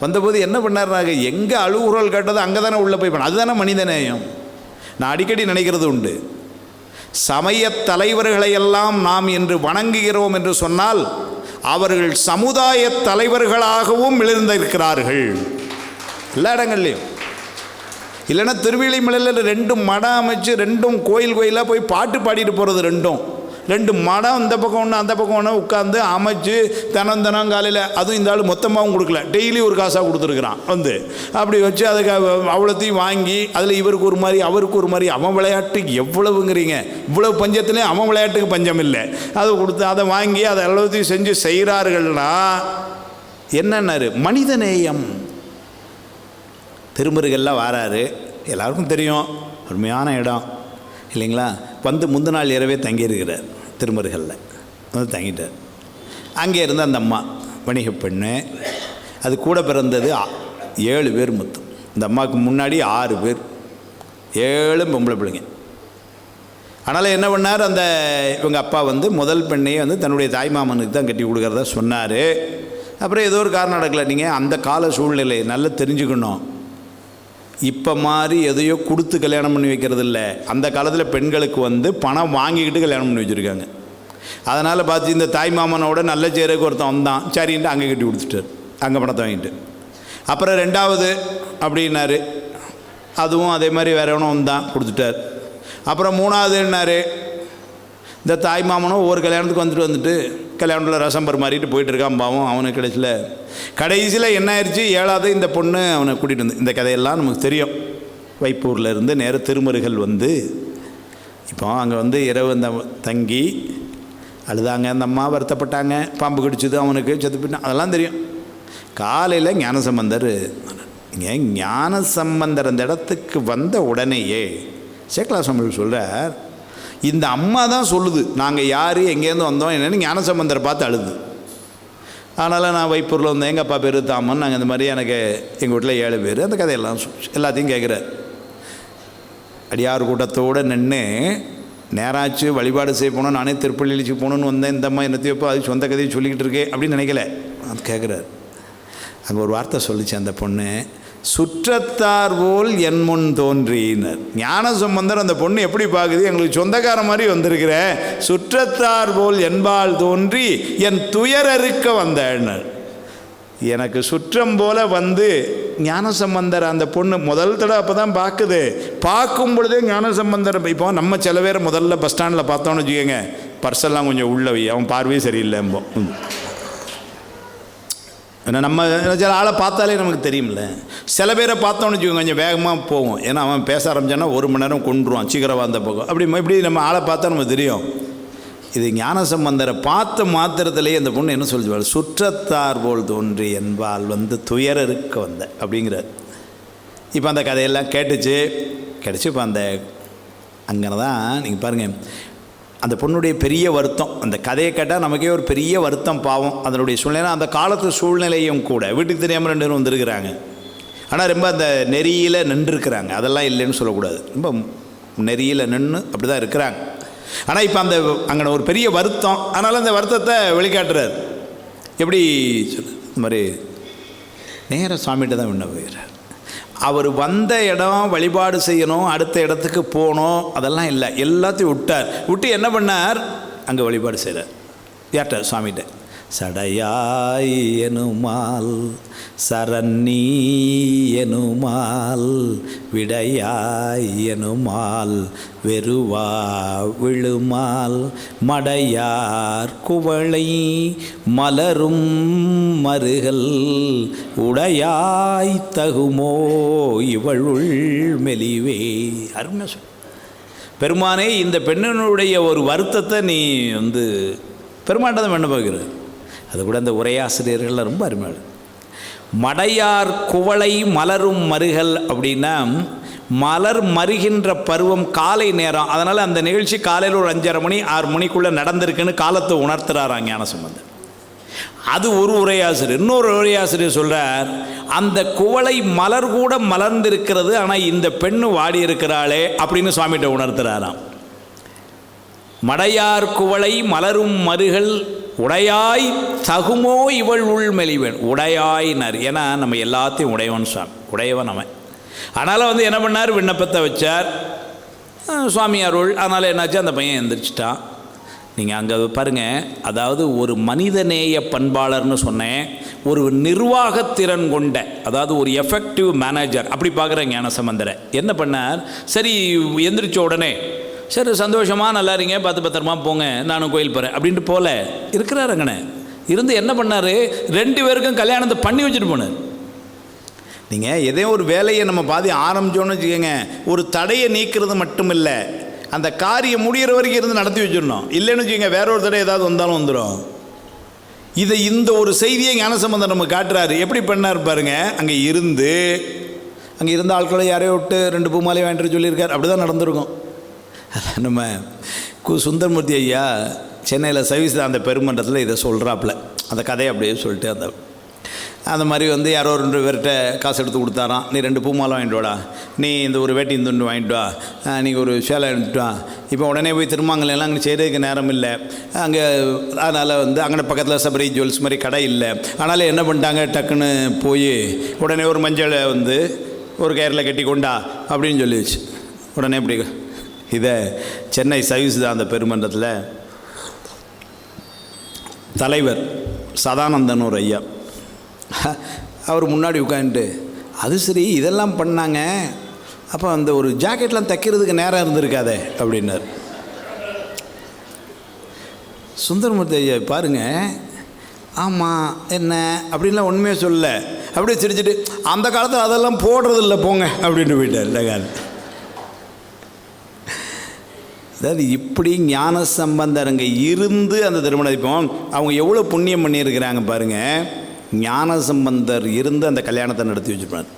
வந்தபோது என்ன பண்ணார்னாங்க, எங்கே அழுகுறல் கேட்டதோ அங்கே தானே உள்ளே போய் பண்ண. அதுதானே மனித நேயம். நான் அடிக்கடி நினைக்கிறது உண்டு, சமய தலைவர்களையெல்லாம் நாம் என்று வணங்குகிறோம் என்று சொன்னால் அவர்கள் சமுதாய தலைவர்களாகவும் எழுந்திருக்கிறார்கள் எல்லா இடங்கள்லையும். இல்லைன்னா திருவிழிமலையில் 2 மடம் அமைச்சு 2 கோயிலாக போய் பாட்டு பாடிட்டு போகிறது 2 2 மடம் இந்த பக்கம் ஒன்று அந்த பக்கம் ஒன்று உட்காந்து அமைச்சு தினம் காலையில், அதுவும் இந்த ஆள் மொத்தமாகவும் கொடுக்கல, டெய்லி ஒரு காசாக கொடுத்துருக்குறான் வந்து. அப்படி வச்சு அதுக்கு அவ்வளோத்தையும் வாங்கி அதில் இவருக்கு ஒரு மாதிரி அவருக்கு ஒரு மாதிரி. அவன் விளையாட்டுக்கு எவ்வளவுங்கிறீங்க, இவ்வளவு பஞ்சத்துலேயும் அவன் விளையாட்டுக்கு பஞ்சம் இல்லை. அதை கொடுத்து அதை வாங்கி அதை எல்லாத்தையும் செஞ்சு செய்கிறார்கள்னா என்னன்னாரு, மனிதநேயம். திருமுருகெல்லாம் வாராரு, எல்லாருக்கும் தெரியும், அருமையான இடம் இல்லைங்களா. வந்து முந்தின நாள் இரவே தங்கியிருக்கிறார் திருமுருகலில், வந்து தங்கிட்டார். அங்கே இருந்த அந்த அம்மா வணிக பெண்ணு, அது கூட பிறந்தது 7 பேர் மொத்தம். இந்த அம்மாவுக்கு முன்னாடி 6 பேர், 7 பொம்பளை பிள்ளைங்க. அதனால் என்ன பண்ணார், அந்த இவங்க அப்பா வந்து முதல் பெண்ணையே வந்து தன்னுடைய தாய்மாமனுக்கு தான் கட்டி கொடுக்குறதா சொன்னார். அப்புறம் ஏதோ ஒரு காரணம் நடக்கலை. நீங்கள் அந்த கால சூழ்நிலை நல்லா தெரிஞ்சுக்கணும். இப்போ மாதிரி எதையோ கொடுத்து கல்யாணம் பண்ணி வைக்கிறது இல்லை. அந்த காலத்தில் பெண்களுக்கு வந்து பணம் வாங்கிக்கிட்டு கல்யாணம் பண்ணி வச்சுருக்காங்க. அதனால் பார்த்து இந்த தாய் மாமனோட நல்ல சேருக்கு ஒருத்தன் வந்தான், சரின்ட்டு அங்கே கட்டி கொடுத்துட்டார், அங்கே பணத்தை வாங்கிட்டு. அப்புறம் 2வது அப்படின்னாரு, அதுவும் அதே மாதிரி வேற எவனோ வந்தான், கொடுத்துட்டார். அப்புறம் 3வதுன்னாரு, இந்த தாய் மாமனும் ஒவ்வொரு கல்யாணத்துக்கு வந்துட்டு கல்யாணத்தில் ரசம் பரிமாறிட்டு போயிட்டு இருக்கான், பாவம் அவனுக்கு கிடைச்சல. கடைசியில் என்ன ஆயிடுச்சு, 7வது இந்த பொண்ணு அவனை கூட்டிகிட்டு வந்து, இந்த கதையெல்லாம் நமக்கு தெரியும். வைப்பூரில் இருந்து நேர திருமருகல் வந்து இப்போ அங்கே வந்து இரவு அந்த தங்கி அழுதாங்க, அந்த அம்மா வருத்தப்பட்டாங்க, பாம்பு கடிச்சது அவனுக்கு, செத்து போயிட்டான், அதெல்லாம் தெரியும். காலையில் ஞானசம்பந்தர், இங்கே ஞானசம்பந்தர் அந்த இடத்துக்கு வந்த உடனேயே சேக்கலா சுவாமி சொல்கிறார், இந்த அம்மா தான் சொல்லுது நாங்கள் யார் எங்கேருந்து வந்தோம் என்னென்னு ஞானசம்பந்தரை பார்த்து அழுது. அதனால் நான் வைப்பூரில் வந்தேன், எங்கள் அப்பா பேர் தாமன், நாங்கள் இந்த மாதிரி எனக்கு எங்கள் வீட்டில் 7 பேர், அந்த கதையெல்லாம் எல்லாத்தையும் கேட்குறார். அடியார் கூட்டத்தோடு நின்று நேராச்சு வழிபாடு செய்ய போனோம், நானே திருப்பள்ளிக்கு போகணுன்னு வந்தேன், இந்த அம்மா என்னத்தையப்போ அது சொந்த கதையை சொல்லிக்கிட்டு இருக்கேன் அப்படின்னு நினைக்கல. அது கேட்குறாரு. அங்கே ஒரு வார்த்தை சொல்லிச்சு அந்த பொண்ணு, சுற்றத்தார் போல் என் முன் தோன்றினர். ஞானசம்பந்தர் அந்த பொண்ணு எப்படி பார்க்குது, எங்களுக்கு சொந்தக்கார மாதிரி வந்திருக்கிற, சுற்றத்தார் போல் என்பால் தோன்றி என் துயரறுக்க வந்தனர். எனக்கு சுற்றம் போல வந்து ஞானசம்பந்தர் அந்த பொண்ணு முதல் தடவை அப்போ தான் பார்க்குது. பார்க்கும் பொழுதே ஞானசம்பந்தர், இப்போ நம்ம சில பேர் முதல்ல பஸ் ஸ்டாண்டில் பார்த்தோன்னு வச்சுக்கோங்க, பர்ஸெல்லாம் கொஞ்சம் உள்ளவை, அவன் பார்வையே சரியில்லைம்போ. ஏன்னா நம்ம சில ஆளை பார்த்தாலே நமக்கு தெரியும்ல. சில பேரை பார்த்தோன்னு வச்சுக்கோங்க கொஞ்சம் வேகமாக போகும், ஏன்னா அவன் பேச ஆரம்பிச்சான்னா 1 மணி நேரம் கொண்டுருவான், சீக்கிரம் வந்த பக்கம். இப்படி நம்ம ஆளை பார்த்தா நமக்கு தெரியும். இது ஞானசம்பந்தரை பார்த்த மாத்திரத்திலேயே அந்த பொண்ணு என்ன சொல்லுவாள், சுற்றத்தார் போல் தோன்றி என்பால் வந்து துயரறுக்க வந்த அப்படிங்கிறார். இப்போ அந்த கதையெல்லாம் கேட்டுச்சு. இப்போ அந்த அங்கே தான் நீங்கள் பாருங்கள், அந்த பொண்ணுடைய பெரிய வருத்தம், அந்த கதையை கேட்டால் நமக்கே ஒரு பெரிய வருத்தம், பாவம் அதனுடைய சூழ்நிலை, அந்த காலத்து சூழ்நிலையும் கூட. வீட்டுக்கு தெரியாமல் 2 பேரும் வந்துருக்கிறாங்க, ஆனால் ரொம்ப அந்த நெறியில் நின்றுருக்கிறாங்க, அதெல்லாம் இல்லைன்னு சொல்லக்கூடாது, ரொம்ப நெறியில் நின்று அப்படி தான் இருக்கிறாங்க. ஆனால் இப்போ அந்த அங்கே ஒரு பெரிய வருத்தம், அதனால் அந்த வருத்தத்தை வெளிக்காட்டுறார். எப்படி சொல்லு, இந்த மாதிரி நேராக சுவாமிகிட்ட தான் விண்ணப்பிக்கிறார். அவர் வந்த இடம் வழிபாடு செய்யணும், அடுத்த இடத்துக்கு போகணும், அதெல்லாம் இல்லை, எல்லாத்தையும் விட்டு என்ன பண்ணார், அங்கே வழிபாடு செய்கிறார். யார்கிட்ட, சுவாமிகிட்ட. சடையாய் எனுமால் சரண்ணி எனுமால் விடையாய் எனுமால் வெறுவா விழுமால் மடையார் குவளை மலரும் மருகல் உடையாய் தகுமோ இவளுள் மெலிவே. அருமை பெருமானே, இந்த பெண்ணினுடைய ஒரு வருத்தத்தை நீ வந்து பெருமான்ட்ட தான் பண்ண பார்க்குற. அது கூட அந்த உரையாசிரியர்கள்லாம் ரொம்ப அருமையான. மடையார் குவளை மலரும் மருகல் அப்படின்னா மலர் மருகின்ற பருவம் காலை நேரம். அதனால் அந்த நிகழ்ச்சி காலையில் ஒரு 5:30 மணி 6 மணிக்குள்ளே நடந்திருக்குன்னு காலத்தை உணர்த்துறாராம் ஞானசம்பந்தர். அது ஒரு உரையாசிரியர். இன்னொரு உரையாசிரியர் சொல்கிறார், அந்த குவளை மலர் கூட மலர்ந்திருக்கிறது, ஆனால் இந்த பெண்ணு வாடி இருக்கிறாளே அப்படின்னு சுவாமிகிட்ட உணர்த்துறாராம். மடையார் குவளை மலரும் மருகல் உடையாய் தகுமோ இவள் உள் மெலிவன். உடையாயினார், ஏன்னா நம்ம எல்லாத்தையும் உடையவன் சுவாமி, உடையவன் அவன். அதனால் வந்து என்ன பண்ணார், விண்ணப்பத்தை வச்சார், சுவாமி அருள். அதனால் என்னாச்சு, அந்த பையன் எந்திரிச்சிட்டான். நீங்கள் அங்கே பாருங்கள், அதாவது ஒரு மனிதநேய பண்பாளர்னு சொன்னேன், ஒரு நிர்வாகத்திறன் கொண்ட, அதாவது ஒரு எஃபெக்டிவ் மேனேஜர் அப்படி பார்க்குற ஞானசம்பந்தரை என்ன பண்ணார், சரி எந்திரிச்ச உடனே சரி சந்தோஷமாக நல்லா இருங்க, பார்த்து பத்திரமா போங்க, நானும் கோயில் போகிறேன் அப்படின்ட்டு போல இருக்கிறாருங்கண்ணே. இருந்து என்ன பண்ணார், 2 பேருக்கும் கல்யாணத்தை பண்ணி வச்சுட்டு போனார். நீங்கள் எதோ ஒரு வேலையை நம்ம பாதி ஆரம்பித்தோன்னு வச்சுக்கோங்க, ஒரு தடையை நீக்கிறது மட்டும் இல்லை, அந்த காரியம் முடிகிற வரைக்கும் இருந்து நடத்தி வச்சிடணும். இல்லைன்னு வச்சுக்கோங்க, வேற ஒரு தடை ஏதாவது வந்தாலும் வந்துடும். இந்த ஒரு செய்தியை ஞானசம்பந்தர் நம்ம காட்டுறாரு. எப்படி பண்ணார் பாருங்க. அங்கே இருந்த ஆட்களை யாரையோ விட்டு 2 பூமாலையை வாங்கிட்டு சொல்லியிருக்கார். அப்படி தான் நடந்திருக்கும். நம்ம சுந்தரமூர்த்தி ஐயா சென்னையில் சர்வீஸ் அந்த பெருமன்றத்தில் இதை சொல்கிறாப்புல, அந்த கதையை அப்படியே சொல்லிட்டு அந்த மாதிரி யாரோ 2 பேர்கிட்ட காசு எடுத்து கொடுத்தாராம். நீ 2 பூமாலை வாங்கிட்டு வாடா, நீ இந்த ஒரு வேட்டி இந்த ஒன்று வாங்கிட்டு வா, நீங்கள் ஒரு சேலை வாங்கிட்டு வா. இப்போ உடனே போய் திருமாங்கலாம் அங்கே செய்கிறதுக்கு நேரம் இல்லை அங்கே. அதனால் அங்கே பக்கத்தில் சபரி ஜுவல்ஸ் மாதிரி கடை இல்லை. ஆனாலும் என்ன பண்ணிட்டாங்க, டக்குன்னு போய் உடனே ஒரு மஞ்சளை ஒரு கயிறில் கட்டி கொண்டா அப்படின்னு சொல்லிடுச்சு. உடனே இப்படி இதை சென்னை சர்வீஸ் தான் அந்த பெருமன்றத்தில் தலைவர் சதானந்தன் ஒரு ஐயா, அவர் முன்னாடி உட்காந்துட்டு, அது சரி இதெல்லாம் பண்ணாங்க, அப்போ அந்த ஒரு ஜாக்கெட்லாம் தைக்கிறதுக்கு நேரம் இருந்திருக்காதே அப்படின்னார். சுந்தரமூர்த்தி ஐயா பாருங்க, ஆமாம் என்ன அப்படின்லாம் ஒன்றுமே சொல்ல, அப்படியே சிரிச்சுட்டு அந்த காலத்தில் அதெல்லாம் போடுறதில்ல போங்க அப்படின்னு போயிட்டார். இந்த காலம் அதாவது இப்படி ஞான சம்பந்தரங்க இருந்து அந்த திருமணம், இப்போ அவங்க எவ்வளோ புண்ணியம் பண்ணியிருக்கிறாங்க பாருங்கள். ஞான சம்பந்தர் இருந்து அந்த கல்யாணத்தை நடத்தி வச்சுருப்பார்.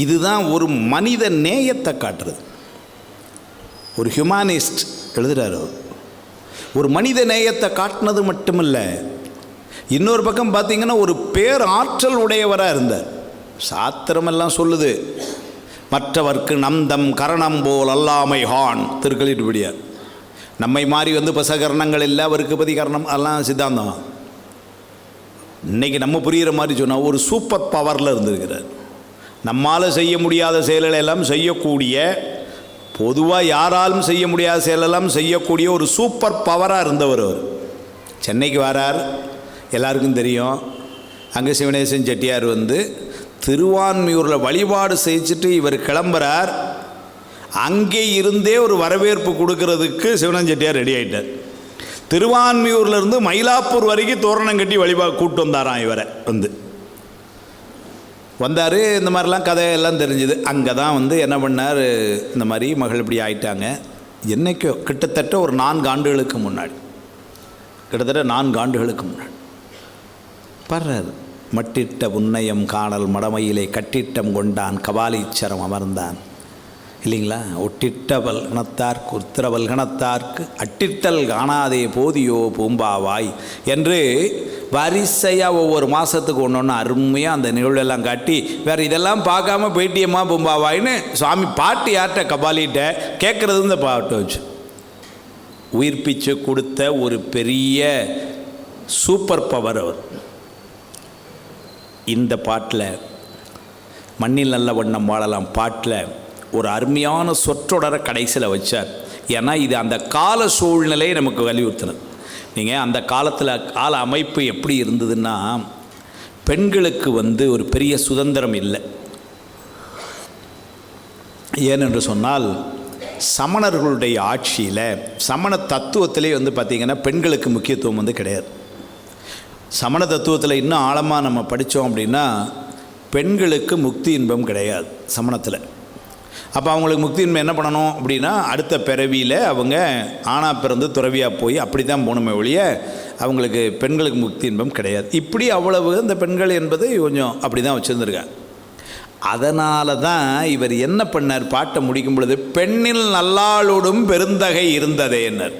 இதுதான் ஒரு மனித நேயத்தை காட்டுறது. ஒரு ஹியூமானிஸ்ட் எழுதுகிறார். ஒரு மனித நேயத்தை காட்டினது மட்டுமில்லை, இன்னொரு பக்கம் பார்த்திங்கன்னா ஒரு பேர் ஆற்றல் உடையவராக இருந்தார். சாத்திரமெல்லாம் சொல்லுது, மற்றவர்க்கு நந்தம் கரணம் போல் அல்லாமை ஹான் திருக்களிட்டுபடியார். நம்மை மாறி பசகரணங்கள் இல்லை, அவருக்கு பதி கரணம், அதெல்லாம் சித்தாந்தம். இன்றைக்கி நம்ம புரிகிற மாதிரி சொன்னால் ஒரு சூப்பர் பவரில் இருந்திருக்கிறார். நம்மால் செய்ய முடியாத செயல்களை எல்லாம் செய்யக்கூடிய, பொதுவாக யாராலும் செய்ய முடியாத செயலெல்லாம் செய்யக்கூடிய ஒரு சூப்பர் பவராக இருந்தவர். அவர் சென்னைக்கு வரார், எல்லாருக்கும் தெரியும். அங்கே சிவனேசன் செட்டியார் திருவான்மியூரில் வழிபாடு செஞ்சுட்டு இவர் கிளம்புறார். அங்கே இருந்தே ஒரு வரவேற்பு கொடுக்கறதுக்கு சிவனேசன் செட்டியார் ரெடி ஆகிட்டார். திருவான்மியூர்லேருந்து மயிலாப்பூர் வரைக்கும் தோரணம் கட்டி வழிபாடு கூப்பிட்டு வந்தாராம். இவரை வந்தார். இந்த மாதிரிலாம் கதையெல்லாம் தெரிஞ்சுது. அங்கே தான் என்ன பண்ணார், இந்த மாதிரி மகள் இப்படி ஆயிட்டாங்க. என்றைக்கோ கிட்டத்தட்ட ஒரு 4 ஆண்டுகளுக்கு முன்னாடி, கிட்டத்தட்ட 4 ஆண்டுகளுக்கு முன்னாடி பாடுறாரு. மட்டிட்ட புன்னையம் காணல் மடமையிலே கட்டிட்டம் கொண்டான் கபாலீச்சரம் அமர்ந்தான், இல்லைங்களா? ஒட்டிட்ட பல்கணத்தார்க்கு உத்திர பல்கணத்தார்க்கு அட்டிட்டல் காணாதே போதியோ பூம்பாவாய் என்று வரிசையாக ஒவ்வொரு மாதத்துக்கு ஒன்று அருமையாக அந்த நிகழ்வெல்லாம் காட்டி, வேறு இதெல்லாம் பார்க்காம போயிட்டியம்மா பூம்பாவாயின்னு சுவாமி பாட்டு யார்கிட்ட கபாலிகிட்ட கேட்குறது இந்த பாட்டை வச்சு உயிர்ப்பிச்சு கொடுத்த ஒரு பெரிய சூப்பர் பவர் அவர். இந்த பாட்டில் மண்ணில் நல்ல வண்ணம் வாழலாம் பாட்டில் ஒரு அருமையான சொற்றொடரை கடைசியில் வச்சார். ஏன்னா இது அந்த கால சூழ்நிலையை நமக்கு வலியுறுத்தினது. நீங்கள் அந்த காலத்தில் கால அமைப்பு எப்படி இருந்ததுன்னா, பெண்களுக்கு ஒரு பெரிய சுதந்திரம் இல்லை. ஏனென்று சொன்னால் சமணர்களுடைய ஆட்சியில் சமண தத்துவத்திலே பார்த்திங்கன்னா பெண்களுக்கு முக்கியத்துவம் கிடையாது. சமண தத்துவத்தில் இன்னும் ஆழமாக நம்ம படித்தோம் அப்படின்னா பெண்களுக்கு முக்தி இன்பம் கிடையாது சமணத்தில். அப்போ அவங்களுக்கு முக்தி இன்பம் என்ன பண்ணணும் அப்படின்னா, அடுத்த பிறவியில் அவங்க ஆணாக பிறந்து துறவியாக போய் அப்படி தான் போகணுமே ஒழிய அவங்களுக்கு பெண்களுக்கு முக்தி இன்பம் கிடையாது. இப்படி அவ்வளவு இந்த பெண்கள் என்பது கொஞ்சம் அப்படி தான் வச்சுருந்துருக்காங்க. அதனால தான் இவர் என்ன பண்ணார், பாட்டை முடிக்கும் பொழுது பெண்ணில் நல்லாளோடும் பெருந்தகை இருந்ததே என்னார்.